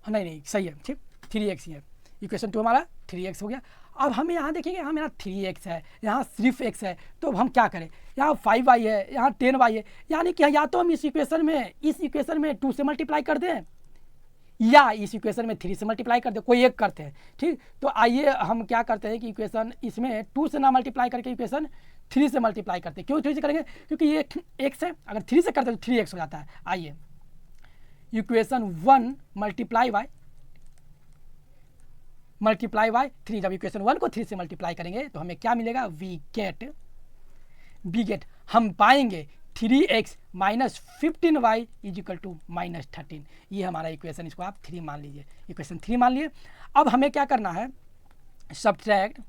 नहीं सही है, ठीक, 3x ही है। इक्वेशन 2 हमारा 3x हो गया। अब हम यहाँ देखेंगे, यहाँ मेरा 3x है, यहाँ सिर्फ x है, तो अब हम क्या करें, यहाँ 5y है, यहाँ 10y है, यानी कि या तो हम इस इक्वेशन में 2 से मल्टीप्लाई कर दें, या इस इक्वेशन में 3 से मल्टीप्लाई कर दें, कोई एक करते हैं। ठीक, तो आइए हम क्या करते हैं कि इक्वेशन इसमें 2 से ना मल्टीप्लाई करके इक्वेशन 3 से मल्टीप्लाई करते हैं। क्यों 3 से करेंगे, क्योंकि ये x है, अगर 3 से करते हैं तो 3x हो जाता है। आइए इक्वेशन 1 मल्टीप्लाई बाय 3, जब इक्वेशन 1 को 3 से मल्टीप्लाई करेंगे तो हमें क्या मिलेगा, वी गेट हम पाएंगे 3x minus 15y is equal to minus 13। ये हमारा इक्वेशन, इसको आप 3 मान लीजिए, इक्वेशन 3 मान लिए। अब हमें क्या करना है, सब्ट्रैक्ट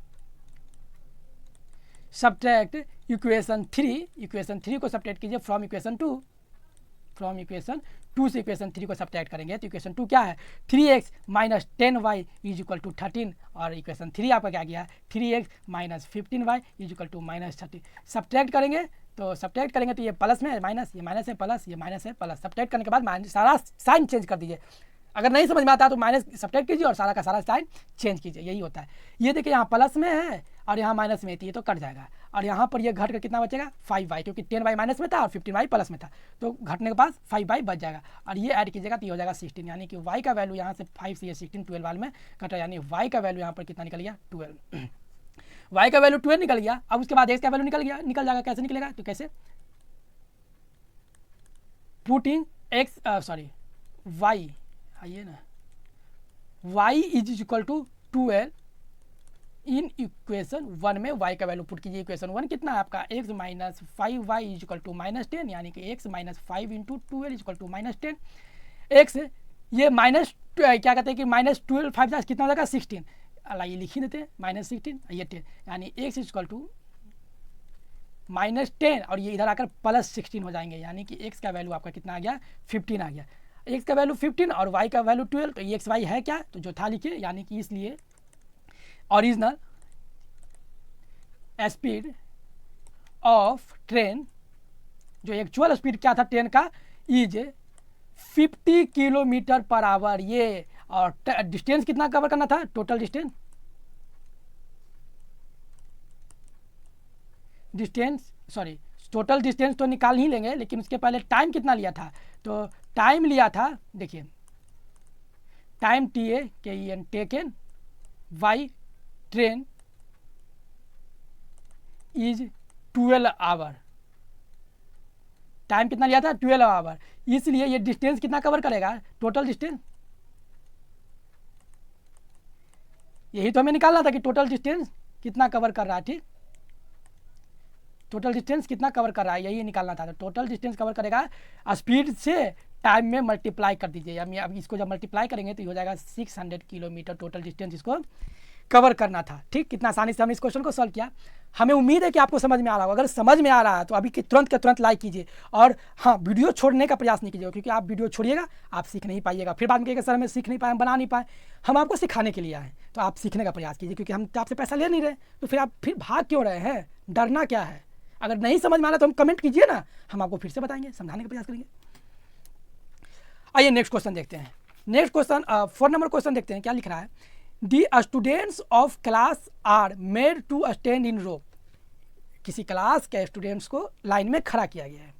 इक्वेशन 3 को सब्ट्रैक्ट कीजिए फ्रॉम इक्वेशन 2 से इक्वेशन 3 को सब्ट्रैक्ट करेंगे तो इक्वेशन 2 क्या है, 3x minus 10y is equal to 13, और इक्वेशन 3 आपका क्या गया, 3x minus 15y is equal to minus 30। Subtract करेंगे तो ये प्लस में है माइनस, ये माइनस है प्लस, ये माइनस है प्लस। सब्ट्रैक्ट करने के बाद सारा साइन चेंज कर दीजिए। अगर नहीं समझ में आता तो माइनस सब्ट्रैक्ट कीजिए और सारा का सारा साइन चेंज कीजिए, यही होता है। ये देखिए यहाँ प्लस में है और यहाँ माइनस में थी, ये तो कट जाएगा, और यहाँ पर ये घट कर कितना बचेगा, 5y, क्योंकि 10y माइनस में था और 15y प्लस में था, तो घटने के बाद 5y बच जाएगा, और ये ऐड कीजिएगा तो ये हो जाएगा 16, यानी कि y का वैल्यू यहाँ से 5 से ये 16 12 वाले में कटा, यानी y का वैल्यू यहाँ पर कितना निकल गया, 12। y का वैल्यू 12 निकल गया। अब उसके बाद x का वैल्यू निकल जाएगा। कैसे निकलेगा, तो कैसे, पुटिंग y, आइए ना, y is equal to 12 in equation 1 में y का वैल्यू पुट कीजिए। इक्वेशन 1 कितना है आपका, x minus 5y is equal to minus 10, यानी कि x minus 5 into 12 is equal to minus 10। x ये माइनस क्या कहते हैं कि माइनस 12 5 कितना हो जाएगा, 16, ये लिख ही देते हैं -16 ये 10, यानी x इक्वल टू -10 और ये इधर आकर +16 हो जाएंगे, यानी कि x का वैल्यू आपका कितना आ गया 15 आ गया। x का वैल्यू 15 और y का वैल्यू 12, तो ये x y है क्या, तो जो था लिखिए, यानी कि इसलिए ओरिजिनल स्पीड ऑफ ट्रेन, जो एक्चुअल स्पीड क्या था ट्रेन का, इज 50 किलोमीटर पर आवर। ये और डिस्टेंस कितना कवर करना था, टोटल डिस्टेंस तो निकाल ही लेंगे, लेकिन उसके पहले टाइम कितना लिया था, तो टाइम लिया था, देखिए time TAKEN taken by train is 12 hour. Time कितना लिया था 12 आवर, इसलिए ये डिस्टेंस कितना कवर करेगा, टोटल डिस्टेंस, यही तो हमें निकालना था कि टोटल डिस्टेंस कितना कवर कर रहा है। ठीक, टोटल डिस्टेंस कितना कवर कर रहा है यही निकालना था। तो टोटल डिस्टेंस कवर करेगा स्पीड से टाइम में मल्टीप्लाई कर दीजिए, यानी अब इसको जब मल्टीप्लाई करेंगे तो ये हो जाएगा 600 किलोमीटर टोटल डिस्टेंस इसको कवर करना था। ठीक, कितना आसानी से हमने इस क्वेश्चन को सॉल्व किया। हमें उम्मीद है कि आपको समझ में आ रहा होगा। अगर समझ में आ रहा है तो अभी के तुरंत लाइक कीजिए, और हाँ, वीडियो छोड़ने का प्रयास नहीं कीजिएगा, क्योंकि आप वीडियो छोड़िएगा आप सीख नहीं पाइएगा, फिर बाद में कहिएगा सर हमें सीख नहीं पाए, हम बना नहीं पाए। हम आपको सिखाने के लिए आए, तो आप सीखने का प्रयास कीजिए, क्योंकि हम तो आपसे पैसा ले नहीं रहे, तो फिर आप फिर भाग क्यों रहे हैं, डरना क्या है। अगर नहीं समझ में आ रहा तो हम कमेंट कीजिए ना, हम आपको फिर से बताएंगे, समझाने का प्रयास करेंगे। आइए नेक्स्ट क्वेश्चन देखते हैं। नेक्स्ट क्वेश्चन 4 नंबर क्वेश्चन देखते हैं, क्या लिख रहा है। The students of class are made to stand in row. किसी क्लास के स्टूडेंट्स को लाइन में खड़ा किया गया है।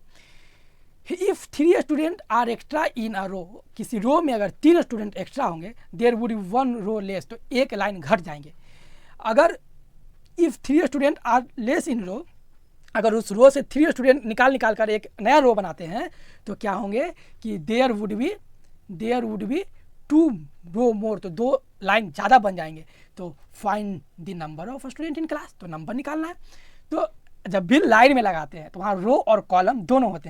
If 3 student are extra in a row, किसी रो में अगर 3 स्टूडेंट एक्स्ट्रा होंगे, there would be 1 row less, तो एक लाइन घट जाएंगे। अगर if 3 student are less in row, अगर उस रो से 3 स्टूडेंट निकाल कर एक नया रो बनाते हैं, तो क्या होंगे कि देयर वुड बी 2 रो मोर, तो 2 लाइन ज़्यादा बन जाएंगे। तो find the number of student in class, तो नंबर निकालना है। तो जब भी लाइन में लगाते हैं तो वहाँ रो और कॉलम दोनों होते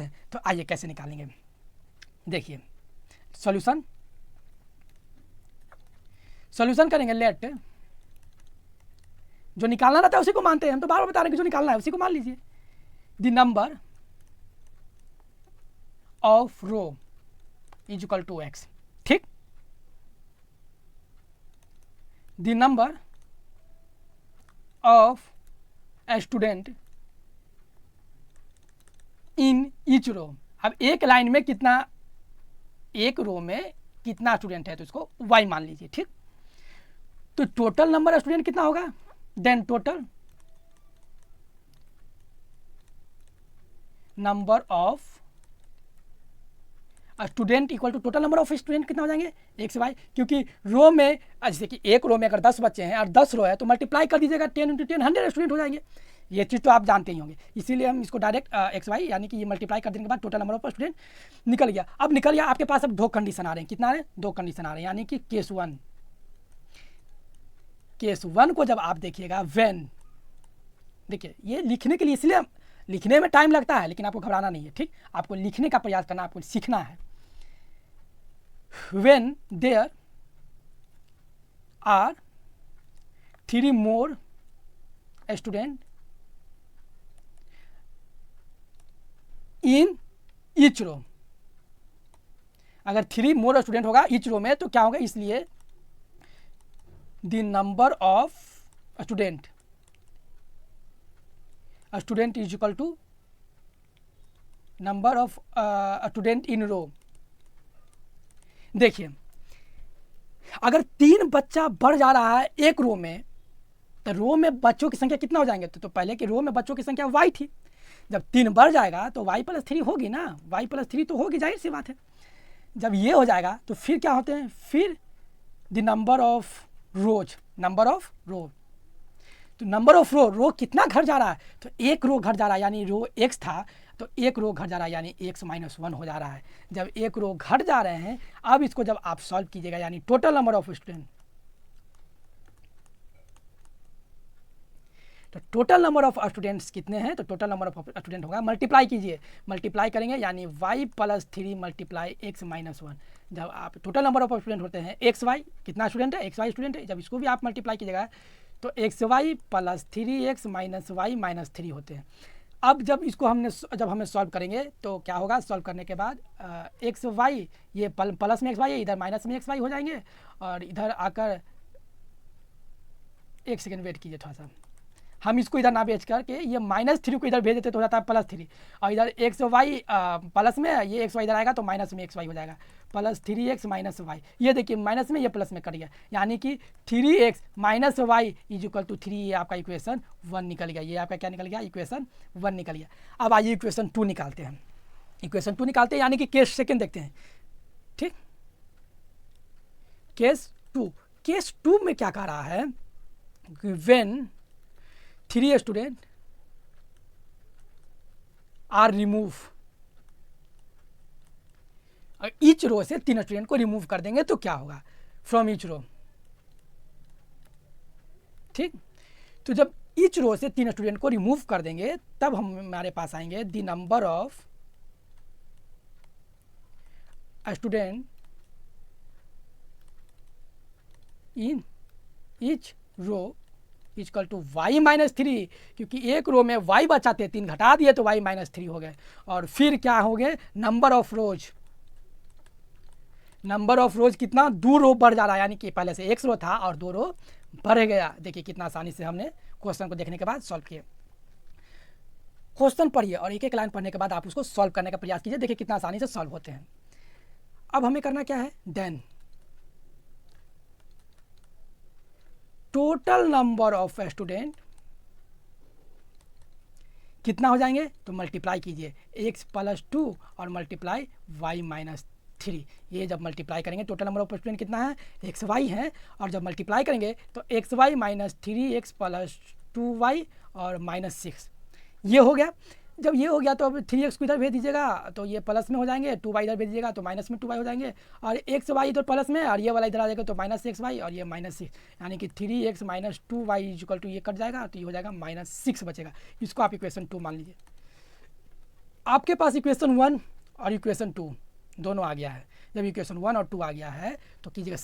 हैं, तो आइए कैसे निकालेंगे, देखिए सॉल्यूशन करेंगे। लेट, जो निकालना रहता है उसी को मानते हैं, हम तो बार बार बता रहे हैं कि जो निकालना है उसी को मान लीजिए। The number of row is equal to x. ठीक, the number of student in each row. अब एक लाइन में कितना, एक रो में कितना स्टूडेंट है, तो इसको y मान लीजिए। ठीक, तो टोटल नंबर ऑफ स्टूडेंट कितना होगा, then total number of student equal to total number of student कितना हो जाएंगे, x y, क्योंकि रो में जैसे कि एक रो में अगर 10 बच्चे हैं और 10 रो है तो मल्टीप्लाई कर दीजिएगा, 10 × 10 100 स्टूडेंट हो जाएंगे। ये चीज़ तो आप जानते ही होंगे, इसीलिए हम इसको डायरेक्ट एक्स वाई यानी कि ये मल्टीप्लाई कर देने के बाद टोटल नंबर ऑफ स्टूडेंट निकल गया। अब निकल गया, आपके पास अब 2 कंडीशन आ रहे हैं, कितना आ रहे हैं, 2 कंडीशन आ रहे हैं, यानी कि केस 1 को जब आप देखिएगा, व्हेन, देखिए ये लिखने के लिए, इसलिए लिखने में टाइम लगता है, लेकिन आपको घबराना नहीं है। ठीक, आपको लिखने का प्रयास करना, आपको सीखना है। When there are 3 more student in each row, अगर 3 मोर स्टूडेंट होगा ईच रो में तो क्या होगा, इसलिए the number of student is equal to number of student in row. देखिए अगर 3 बच्चा बढ़ जा रहा है एक रो में, तो रो में बच्चों की संख्या कितना हो जाएंगे, तो पहले की रो में बच्चों की संख्या y थी, जब 3 बढ़ जाएगा तो y+3 होगी ना, y+3 तो होगी, जाहिर सी बात है। जब ये हो जाएगा तो फिर क्या होते हैं, फिर द नंबर ऑफ रोज, तो नंबर ऑफ रो कितना घट जा रहा है, तो एक रो घट जा रहा है, यानी रो x था तो एक रो घट जा रहा है, यानी x-1 हो जा रहा है। जब एक रो घट जा रहे हैं, अब इसको जब आप सॉल्व कीजिएगा, यानी टोटल नंबर ऑफ स्टूडेंट, तो टोटल नंबर ऑफ स्टूडेंट्स कितने हैं, तो टोटल नंबर ऑफ स्टूडेंट होगा, मल्टीप्लाई कीजिए, मल्टीप्लाई करेंगे यानी y + 3 मल्टीप्लाई x - 1। जब आप टोटल नंबर ऑफ स्टूडेंट होते हैं एक्स वाई, कितना स्टूडेंट है, एक्स वाई स्टूडेंट है, जब इसको भी आप मल्टीप्लाई कीजिएगा तो XY + 3x - y - 3 होते हैं। अब जब इसको जब हमें सॉल्व करेंगे तो क्या होगा, सॉल्व करने के बाद एक्स वाई, ये प्लस में एक्स वाई है, इधर माइनस में एक्स वाई हो जाएंगे, और इधर आकर एक सेकेंड वेट कीजिए थोड़ा सा, हम इसको इधर ना भेज करके ये -3 को इधर भेज देते तो हो जाता है +3, और इधर एक्स वाई प्लस में, ये एक्स वाई इधर आएगा तो माइनस में एक्स वाई हो जाएगा, +3x - y। ये देखिए माइनस में ये प्लस में कट गया, यानी कि 3x - y = 3, ये आपका इक्वेशन 1 निकल गया। ये आपका क्या निकल गया, इक्वेशन 1 निकल गया। अब आइए इक्वेशन 2 निकालते हैं, इक्वेशन 2 निकालते हैं यानी कि केस सेकेंड देखते हैं। ठीक, केस 2 में क्या कह रहा है कि when 3 student are remove, each row से 3 स्टूडेंट को रिमूव कर देंगे तो क्या होगा, फ्रॉम ईच रो। ठीक, तो जब ईच रो से 3 स्टूडेंट को रिमूव कर देंगे तब हमारे पास आएंगे the number of student in each row = y - 3, क्योंकि एक रो में y बचा थे, 3 घटा दिए तो y - 3 हो गए। और फिर क्या हो गए, number of rose, number of रोज कितना, 2 रो बढ़ जा रहा है, यानी कि पहले से 1 रो था और 2 रो बढ़ गया। देखिए कितना आसानी से हमने क्वेश्चन को देखने के बाद सॉल्व किए। क्वेश्चन पढ़िए और एक एक लाइन पढ़ने के बाद आप उसको सॉल्व करने का प्रयास कीजिए, देखिए कितना आसानी से सॉल्व होते हैं। अब हमें करना क्या है, then total number of student कितना हो जाएंगे, तो मल्टीप्लाई कीजिए x + 2 और मल्टीप्लाई y - 3। ये जब मल्टीप्लाई करेंगे टोटल नंबर ऑफ स्टूडेंट कितना है, XY है, और जब मल्टीप्लाई करेंगे तो XY - 3x + 2y और -6, ये हो गया। जब ये हो गया तो अब 3x को इधर भेज दीजिएगा तो ये प्लस में हो जाएंगे, 2y इधर भेज दीजिएगा तो माइनस में 2y हो जाएंगे, और XY इधर प्लस में और ये वाला इधर आ जाएगा तो -xy और ये -6, यानी कि 3x - 2y = ये कट जाएगा तो ये हो जाएगा -6 बचेगा। इसको आप इक्वेशन 2 मान लीजिए। आपके पास इक्वेशन 1 और इक्वेशन 2 दोनों आ गया है। जब इक्वेशन 1 और 2 आ गया है तो कीजिएगा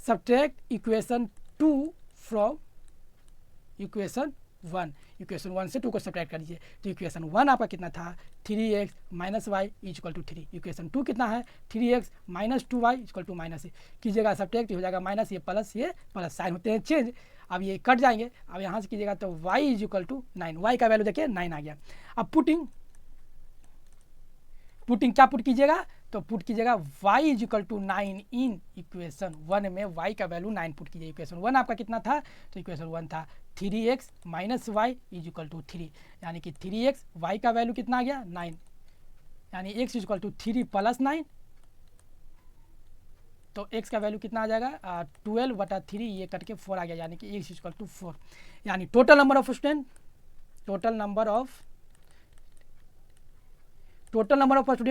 subtract equation 2 from equation 1। Equation 1 से 2 को सब्ट्रैक्ट कर दीजिए तो इक्वेशन 1 आपका कितना था, 3x - y = 3। इक्वेशन 2 कितना है, 3x - 2y = -6। कीजिएगा सब्ट्रैक्ट, हो जाएगा माइनस, ये प्लस साइन होते हैं चेंज, अब ये कट जाएंगे। अब यहाँ से कीजिएगा तो y = 9, y का वैल्यू देखिए 9 आ गया। अब पुटिंग क्या पुट कीजिएगा, तो पुट कीजिएगा y = 9 इन इक्वेशन 1 में y का वैल्यू 9 पुट कीजिए। इक्वेशन 1 आपका कितना था, तो इक्वेशन 1 था 3x - y = 3, यानी कि 3x, y का वैल्यू कितना आ गया 9, यानी x = 3 + 9, तो x का वैल्यू कितना आ जाएगा 12/3, ये कट के 4 आ गया, यानी कि x = 4। यानी टोटल नंबर ऑफ स्टूडेंट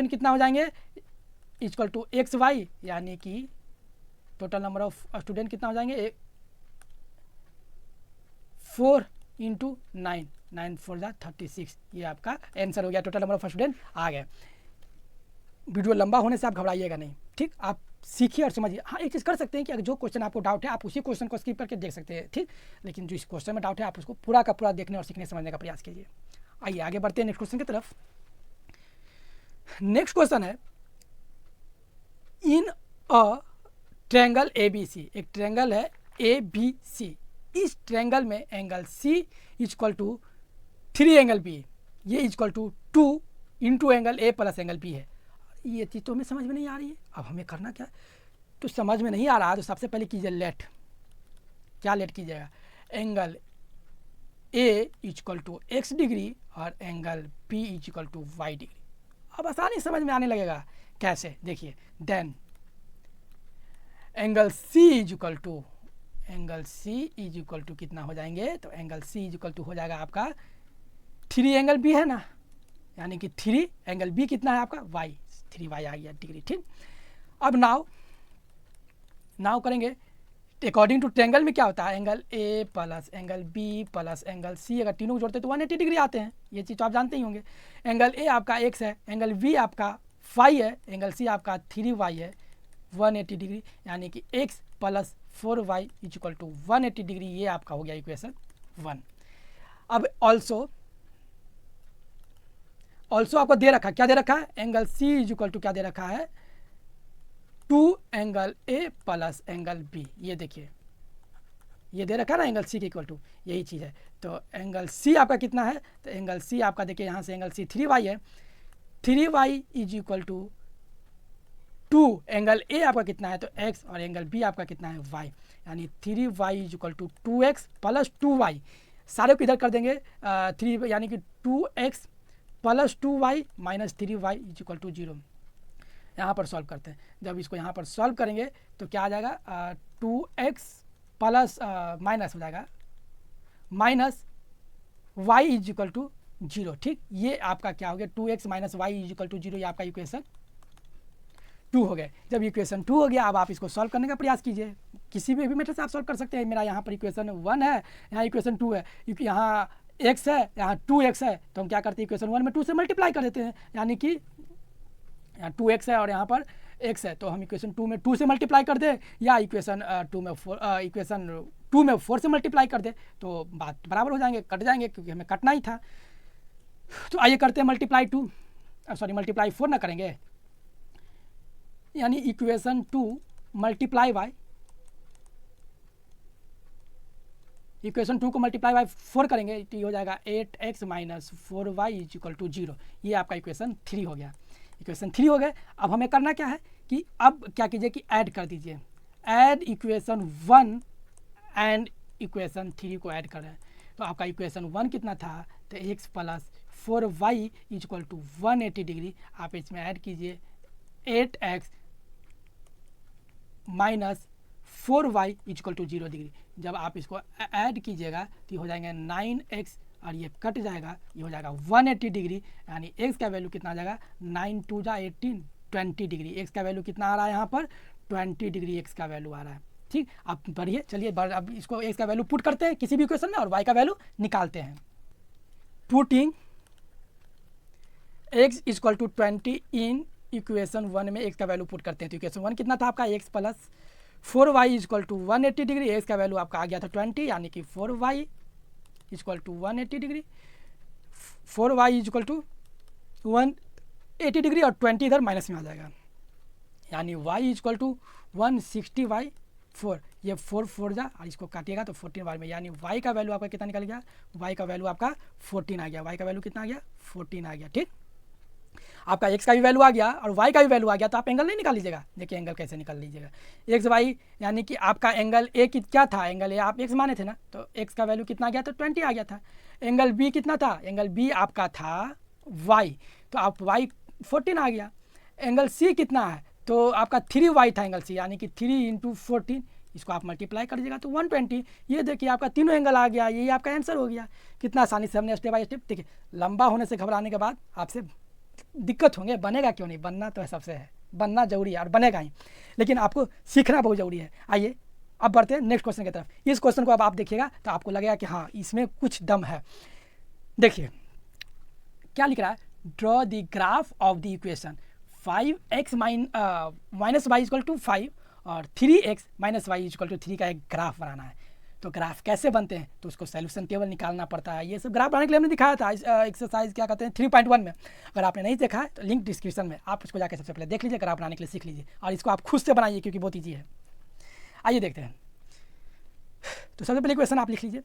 कितना हो जाएंगे, = XY, यानी कि टोटल नंबर ऑफ स्टूडेंट कितना हो जाएंगे 4 × 9, 9 4 जा 36, ये आपका आंसर हो गया। टोटल नंबर ऑफ स्टूडेंट आ गए। वीडियो लंबा होने से आप घबराइएगा नहीं, ठीक, आप सीखिए और समझिए। हाँ, एक चीज़ कर सकते हैं कि अगर जो क्वेश्चन आपको डाउट है आप उसी क्वेश्चन को स्किप करके देख सकते हैं, ठीक, लेकिन जो इस क्वेश्चन में डाउट है आप उसको पूरा का पूरा देखने और सीखने समझने का प्रयास कीजिए। आइए आगे बढ़ते हैं नेक्स्ट क्वेश्चन की तरफ। नेक्स्ट क्वेश्चन है, इन अ ट्रायंगल ABC, एक ट्रायंगल है ABC, इस ट्रायंगल में एंगल C = 3 एंगल B, ये = 2 × एंगल A + एंगल B है। ये चीज़ तो हमें समझ में नहीं आ रही है, अब हमें करना क्या, तो समझ में नहीं आ रहा तो सबसे पहले कीजिए लेट कीजिएगा, एंगल A = x डिग्री और एंगल B = y डिग्री। अब आसानी समझ में आने लगेगा, कैसे, देखिए, देन एंगल C = कितना हो जाएंगे, तो एंगल C = हो जाएगा आपका 3 एंगल B है ना, यानी कि 3 एंगल B कितना है आपका y, 3y आ गया डिग्री, ठीक। अब नाउ करेंगे अकॉर्डिंग टू ट्रायंगल में क्या होता है, angle A plus angle B plus angle C, अगर तीनों को जोड़ते हैं तो 180 डिग्री आते हैं, ये चीज़ तो आप जानते ही होंगे। एंगल ए आपका x है, एंगल बी आपका 5 है, एंगल सी आपका 3y है, 180 डिग्री, यानी कि x plus 4y is equal to 180 degree, ये आपका हो गया इक्वेशन 1। अब ऑल्सो आपको दे रखा, क्या दे रखा है, angle C is equal to क्या दे रखा है, 2 angle A plus angle B, ये देखिए ये दे रखा है ना, एंगल सी के इक्वल टू, यही चीज़ है। तो एंगल सी आपका कितना है, तो एंगल सी आपका देखिए यहाँ से एंगल सी 3y है, 3y is equal to 2, angle A आपका कितना है तो x, और एंगल बी आपका कितना है y, यानी 3y is equal to 2x plus 2y, सारे को इधर कर देंगे 3, यानी कि 2x plus 2y minus 3y is equal to 0। यहाँ पर सॉल्व करते हैं, जब इसको यहाँ पर सॉल्व करेंगे तो क्या आ जाएगा, 2x प्लस माइनस हो जाएगा minus y is equal to 0। ठीक, ये आपका क्या हो गया, 2x minus Y is equal to 0, ये आपका इक्वेशन 2 हो गया। जब इक्वेशन 2 हो गया, अब आप इसको सॉल्व करने का प्रयास कीजिए, किसी भी मेथड से आप सॉल्व कर सकते हैं। मेरा यहाँ पर इक्वेशन 1 है, यहाँ इक्वेशन 2 है, क्योंकि यहाँ x है, यहाँ 2x है, तो हम क्या करते हैं, इक्वेशन 1 में 2 से मल्टीप्लाई कर देते हैं, यानी कि यहाँ 2x है और यहाँ पर x है, तो हम इक्वेशन 2 में 2 से मल्टीप्लाई कर दें, या इक्वेशन 2 में 4 से मल्टीप्लाई कर दें, तो बात बराबर हो जाएंगे, कट जाएंगे, क्योंकि हमें कटना ही था। तो आइए करते हैं मल्टीप्लाई 4 ना करेंगे, यानी इक्वेशन 2 मल्टीप्लाई बाय इक्वेशन 2 को मल्टीप्लाई बाय 4 करेंगे, तो ये हो जाएगा 8x minus 4y is equal to 0, ये आपका इक्वेशन 3 हो गया। इक्वेशन 3 हो गए। अब हमें करना क्या है कि अब क्या कीजिए कि ऐड कर दीजिए, ऐड इक्वेशन 1 एंड इक्वेशन 3 को ऐड कर रहे हैं, तो आपका इक्वेशन 1 कितना था, तो x plus 4y is equal to 180 degree, आप इसमें ऐड कीजिए 8x minus 4y is equal to 0 degree. जब आप इसको ऐड कीजिएगा तो हो जाएंगे 9x, और ये कट जाएगा, ये हो जाएगा 180 डिग्री, यानी x का वैल्यू कितना आ जाएगा, 9 2 जा 18, 20 डिग्री। x का वैल्यू कितना आ रहा है यहाँ पर, 20 डिग्री x का वैल्यू आ रहा है। ठीक, अब बढ़िए, चलिए अब इसको x का वैल्यू पुट करते हैं किसी भी इक्वेशन में और y का वैल्यू निकालते हैं। Putting x equal to 20 in equation 1 में x का वैल्यू पुट करते हैं, तो इक्वेशन 1 कितना था आपका, x plus 4y equal to 180 degree, x का वैल्यू आपका आ गया था 20, यानी कि 4y equal to 180 degree, 4y equal to 180 degree, और 20 इधर माइनस में आ जाएगा, यानी y इक्वल टू 160/4, ये 4 4 जा, और इसको काटिएगा तो 14 बार में, यानी y का वैल्यू आपका कितना निकल गया, y का वैल्यू आपका 14 आ गया, y का वैल्यू कितना आ गया, 14 आ गया। ठीक, आपका x का भी वैल्यू आ गया और y का भी वैल्यू आ गया, तो आप एंगल नहीं निकाल लीजिएगा। देखिए एंगल कैसे निकाल लीजिएगा, एक्स वाई, यानी कि आपका एंगल ए क्या था, एंगल ए आप x माने थे ना, तो x का वैल्यू कितना आ गया, तो 20 आ गया था। एंगल बी कितना था, एंगल बी आपका था y, तो आप y 14 आ गया। एंगल सी कितना है, तो आपका 3y था एंगल सी, यानी कि 3 इंटू 14, इसको आप मल्टीप्लाई कर दीजिएगा तो 120। ये देखिए आपका तीनों एंगल आ गया, ये आपका आंसर हो गया। कितना आसानी से हमने स्टेप बाय स्टेप, देखिए लंबा होने से घबराने के बाद आपसे दिक्कत होंगे, बनेगा क्यों नहीं, बनना तो सबसे है, बनना जरूरी है और बनेगा ही, लेकिन आपको सीखना बहुत ज़रूरी है। आइए अब बढ़ते हैं नेक्स्ट क्वेश्चन की तरफ। इस क्वेश्चन को अब आप देखिएगा तो आपको लगेगा कि हाँ इसमें कुछ दम है। देखिए क्या लिख रहा है, draw the graph of the equation 5x minus Y equal to 5 और 3x minus Y equal to 3 का एक ग्राफ बनाना है। तो ग्राफ कैसे बनते हैं, तो उसको सोल्यूशन टेबल निकालना पड़ता है। ये सब ग्राफ बनाने के लिए हमने दिखाया था एक्सरसाइज क्या कहते हैं 3.1 में। अगर आपने नहीं देखा है तो लिंक डिस्क्रिप्शन में, आप उसको जाकर सबसे पहले देख लीजिए, ग्राफ बनाने के लिए सीख लीजिए, और इसको आप खुद से बनाइए क्योंकि बहुत ईजी है। आइए देखते हैं। तो सबसे पहले क्वेश्चन आप लिख लीजिए,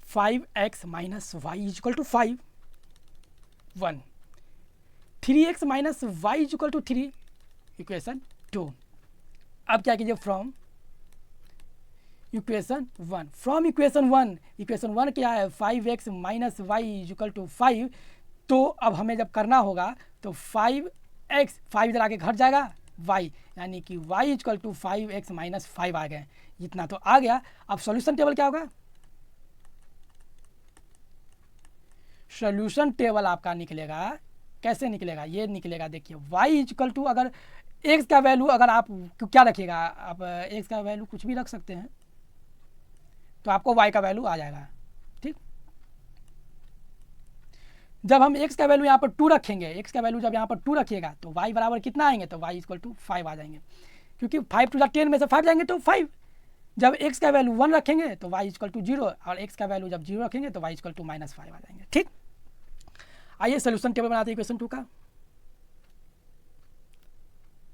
5x minus Y equal to 5 1, 3x minus Y equal to 3 equation 2। अब क्या कीजिए, फ्रॉम इक्वेशन 1, फ्रॉम इक्वेशन 1 क्या है 5x minus Y equal to 5। तो अब हमें जब करना होगा तो 5x 5 इधर आके घट जाएगा y, यानी कि y equal to 5x minus 5 आ गए, इतना तो आ गया। अब सॉल्यूशन टेबल क्या होगा, सॉल्यूशन टेबल आपका निकलेगा कैसे निकलेगा, ये निकलेगा। देखिए y इक्वल टू, अगर x का वैल्यू अगर आप क्या रखिएगा, आप x का वैल्यू कुछ भी रख सकते हैं तो आपको y का वैल्यू आ जाएगा। ठीक, जब हम x का वैल्यू यहाँ पर 2 रखेंगे, x का वैल्यू जब यहाँ पर 2 रखिएगा तो y बराबर कितना आएंगे, तो y इक्वल टू 5 आ जाएंगे, क्योंकि 5 टू 10 में से 5 जाएंगे तो 5। जब x का वैल्यू 1 रखेंगे तो y इक्वल टू 0, और x का वैल्यू जब 0 रखेंगे तो y इक्वल टू -5 आ जाएंगे। ठीक, आइए सोल्यूशन टेबल बनाते हैं इक्वेशन 2 का।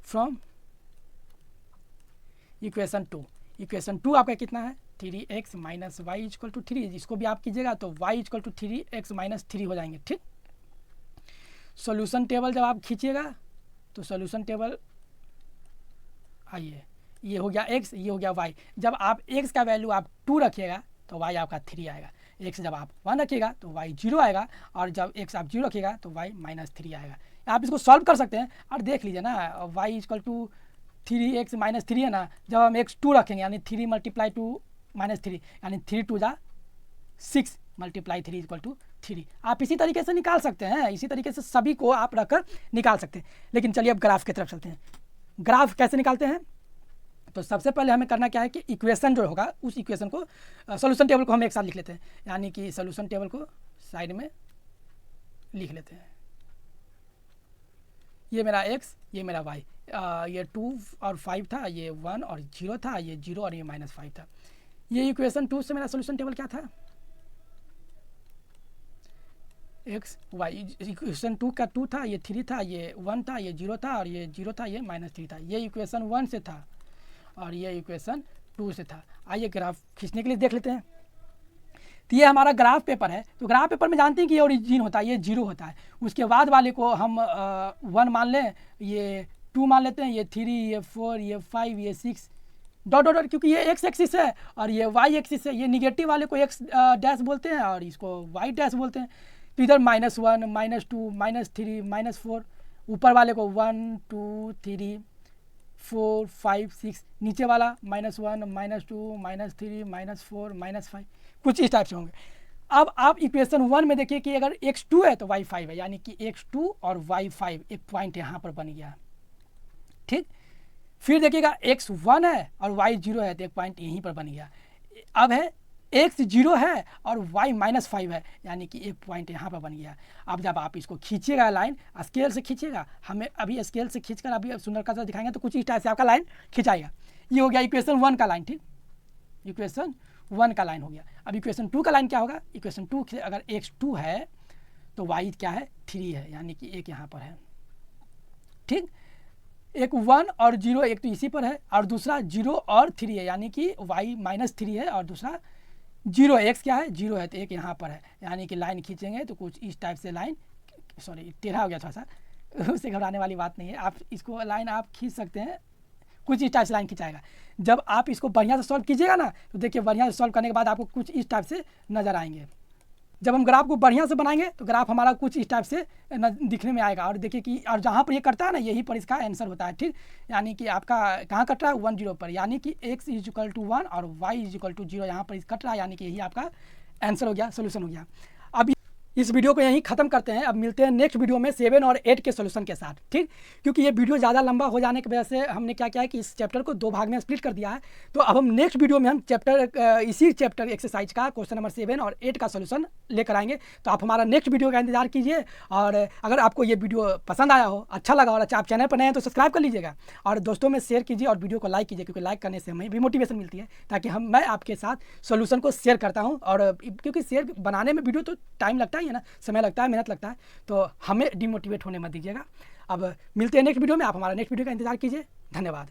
फ्रॉम इक्वेशन 2 आपका कितना है, 3x minus Y equal to 3, इसको भी आप कीजिएगा तो y equal to 3x minus 3 हो जाएंगे। ठीक, सॉल्यूशन टेबल जब आप खींचिएगा तो सॉल्यूशन टेबल, आइए ये हो गया x, ये हो गया y। जब आप x का वैल्यू आप 2 रखिएगा तो y आपका 3 आएगा, x जब आप 1 रखिएगा तो y 0 आएगा, और जब x आप 0 रखिएगा तो y -3 आएगा। आप इसको सॉल्व कर सकते हैं और देख लीजिए ना, y equal to 3x minus 3 है ना, जब हम x 2 रखेंगे यानी 3 मल्टीप्लाई 2 -3 यानी 3 2 जा 6 मल्टीप्लाई 3 इक्वल टू 3। आप इसी तरीके से निकाल सकते हैं, इसी तरीके से सभी को आप रखकर निकाल सकते हैं। लेकिन चलिए अब ग्राफ की तरफ चलते हैं। ग्राफ कैसे निकालते हैं, तो सबसे पहले हमें करना क्या है कि इक्वेशन जो होगा उस इक्वेशन को, सॉल्यूशन टेबल को हम एक साथ लिख लेते हैं, यानी कि सॉल्यूशन टेबल को साइड में लिख लेते हैं। ये मेरा x, ये मेरा y, ये 2 और 5 था, ये 1 और 0 था, ये 0 और ये -5 था। ये इक्वेशन 2 से मेरा सॉल्यूशन टेबल क्या था, x y। इक्वेशन 2 का 2 था, ये 3 था, ये 1 था, ये 0 था, और ये 0 था, ये -3 था। ये इक्वेशन 1 से था और ये इक्वेशन 2 से था। आइए ग्राफ खींचने के लिए देख लेते हैं। तो ये हमारा ग्राफ पेपर है, तो ग्राफ पेपर में जानते हैं कि ये ओरिजिन होता है, ये 0 होता है। उसके बाद वाले को हम 1 मान लें, ये 2 मान लेते हैं, ये 3, ये 4, ये 5, ये 6 डॉट डॉट, क्योंकि ये x एक्सिस है और ये y एक्सिस है। ये निगेटिव वाले को x डैश बोलते हैं और इसको y डैश बोलते हैं। तो इधर -1 -2 -3 -4, ऊपर वाले को 1 2 3 4 5 6, नीचे वाला -1 -2 -3 -4 -5, कुछ इस टाइप से होंगे। अब आप इक्वेशन 1 में देखिए कि अगर x 2 है तो y 5 है, यानी कि x 2 और y 5 एक पॉइंट यहाँ पर बन गया। ठीक, फिर देखिएगा x 1 है और y 0 है तो एक पॉइंट यहीं पर बन गया। अब है x 0 है और y -5 है, यानी कि एक पॉइंट यहाँ पर बन गया। अब जब आप इसको खींचिएगा लाइन, स्केल से खींचिएगा, हमें अभी स्केल से खींचकर अभी सुंदर सा दिखाएंगे तो कुछ इस टाइप से आपका लाइन खिंचाएगा। ये हो गया इक्वेशन 1 का लाइन। ठीक, इक्वेशन 1 का लाइन हो गया। अब इक्वेशन 2 का लाइन क्या होगा, इक्वेशन 2 अगर x 2 है तो y क्या है 3 है, यानी कि एक यहाँ पर है। ठीक, एक 1 और 0 एक तो इसी पर है और दूसरा 0 और 3 है, यानी कि y -3 है और दूसरा 0 x क्या है 0 है, तो एक यहाँ पर है। यानी कि लाइन खींचेंगे तो कुछ इस टाइप से लाइन, सॉरी टेढ़ा हो गया थोड़ा सा, उससे घबराने वाली बात नहीं है। आप इसको लाइन आप खींच सकते हैं, कुछ इस टाइप से लाइन खिंचाएगा। जब आप इसको बढ़िया से सॉल्व कीजिएगा ना तो देखिए बढ़िया से सॉल्व करने के बाद आपको कुछ इस टाइप से नज़र आएंगे। जब हम ग्राफ को बढ़िया से बनाएंगे तो ग्राफ हमारा कुछ इस टाइप से दिखने में आएगा। और देखिए कि और जहाँ पर ये कटता है ना यहीं पर इसका आंसर होता है। ठीक, यानी कि आपका कहाँ कट रहा है 1 0 पर, यानी कि x = 1 और y = 0 यहाँ पर कट रहा है, यानी कि यही आपका आंसर हो गया, सोल्यूशन हो गया। अब इस वीडियो को यहीं ख़त्म करते हैं। अब मिलते हैं नेक्स्ट वीडियो में 7 और 8 के सोल्यूशन के साथ। ठीक, क्योंकि ये वीडियो ज़्यादा लंबा हो जाने की वजह से हमने क्या किया है कि इस चैप्टर को 2 भाग में स्प्लिट कर दिया है। तो अब हम नेक्स्ट वीडियो में हम इसी चैप्टर एक्सरसाइज का क्वेश्चन नंबर 7 और 8 का सोल्यूशन लेकर आएंगे। तो आप हमारा नेक्स्ट वीडियो का इंतजार कीजिए। और अगर आपको ये वीडियो पसंद आया हो, अच्छा लगा और अच्छा आप चैनल पर नए हैं तो सब्सक्राइब कर लीजिएगा और दोस्तों में शेयर कीजिए और वीडियो को लाइक कीजिए, क्योंकि लाइक करने से हमें भी मोटिवेशन मिलती है, ताकि मैं आपके साथ सोल्यूशन को शेयर करता हूँ। और क्योंकि शेयर बनाने में वीडियो तो टाइम लगता ही है ना, समय लगता है, मेहनत लगता है, तो हमें डिमोटिवेट होने मत दीजिएगा। अब मिलते हैं नेक्स्ट वीडियो में, आप हमारा नेक्स्ट वीडियो का इंतजार कीजिए। धन्यवाद।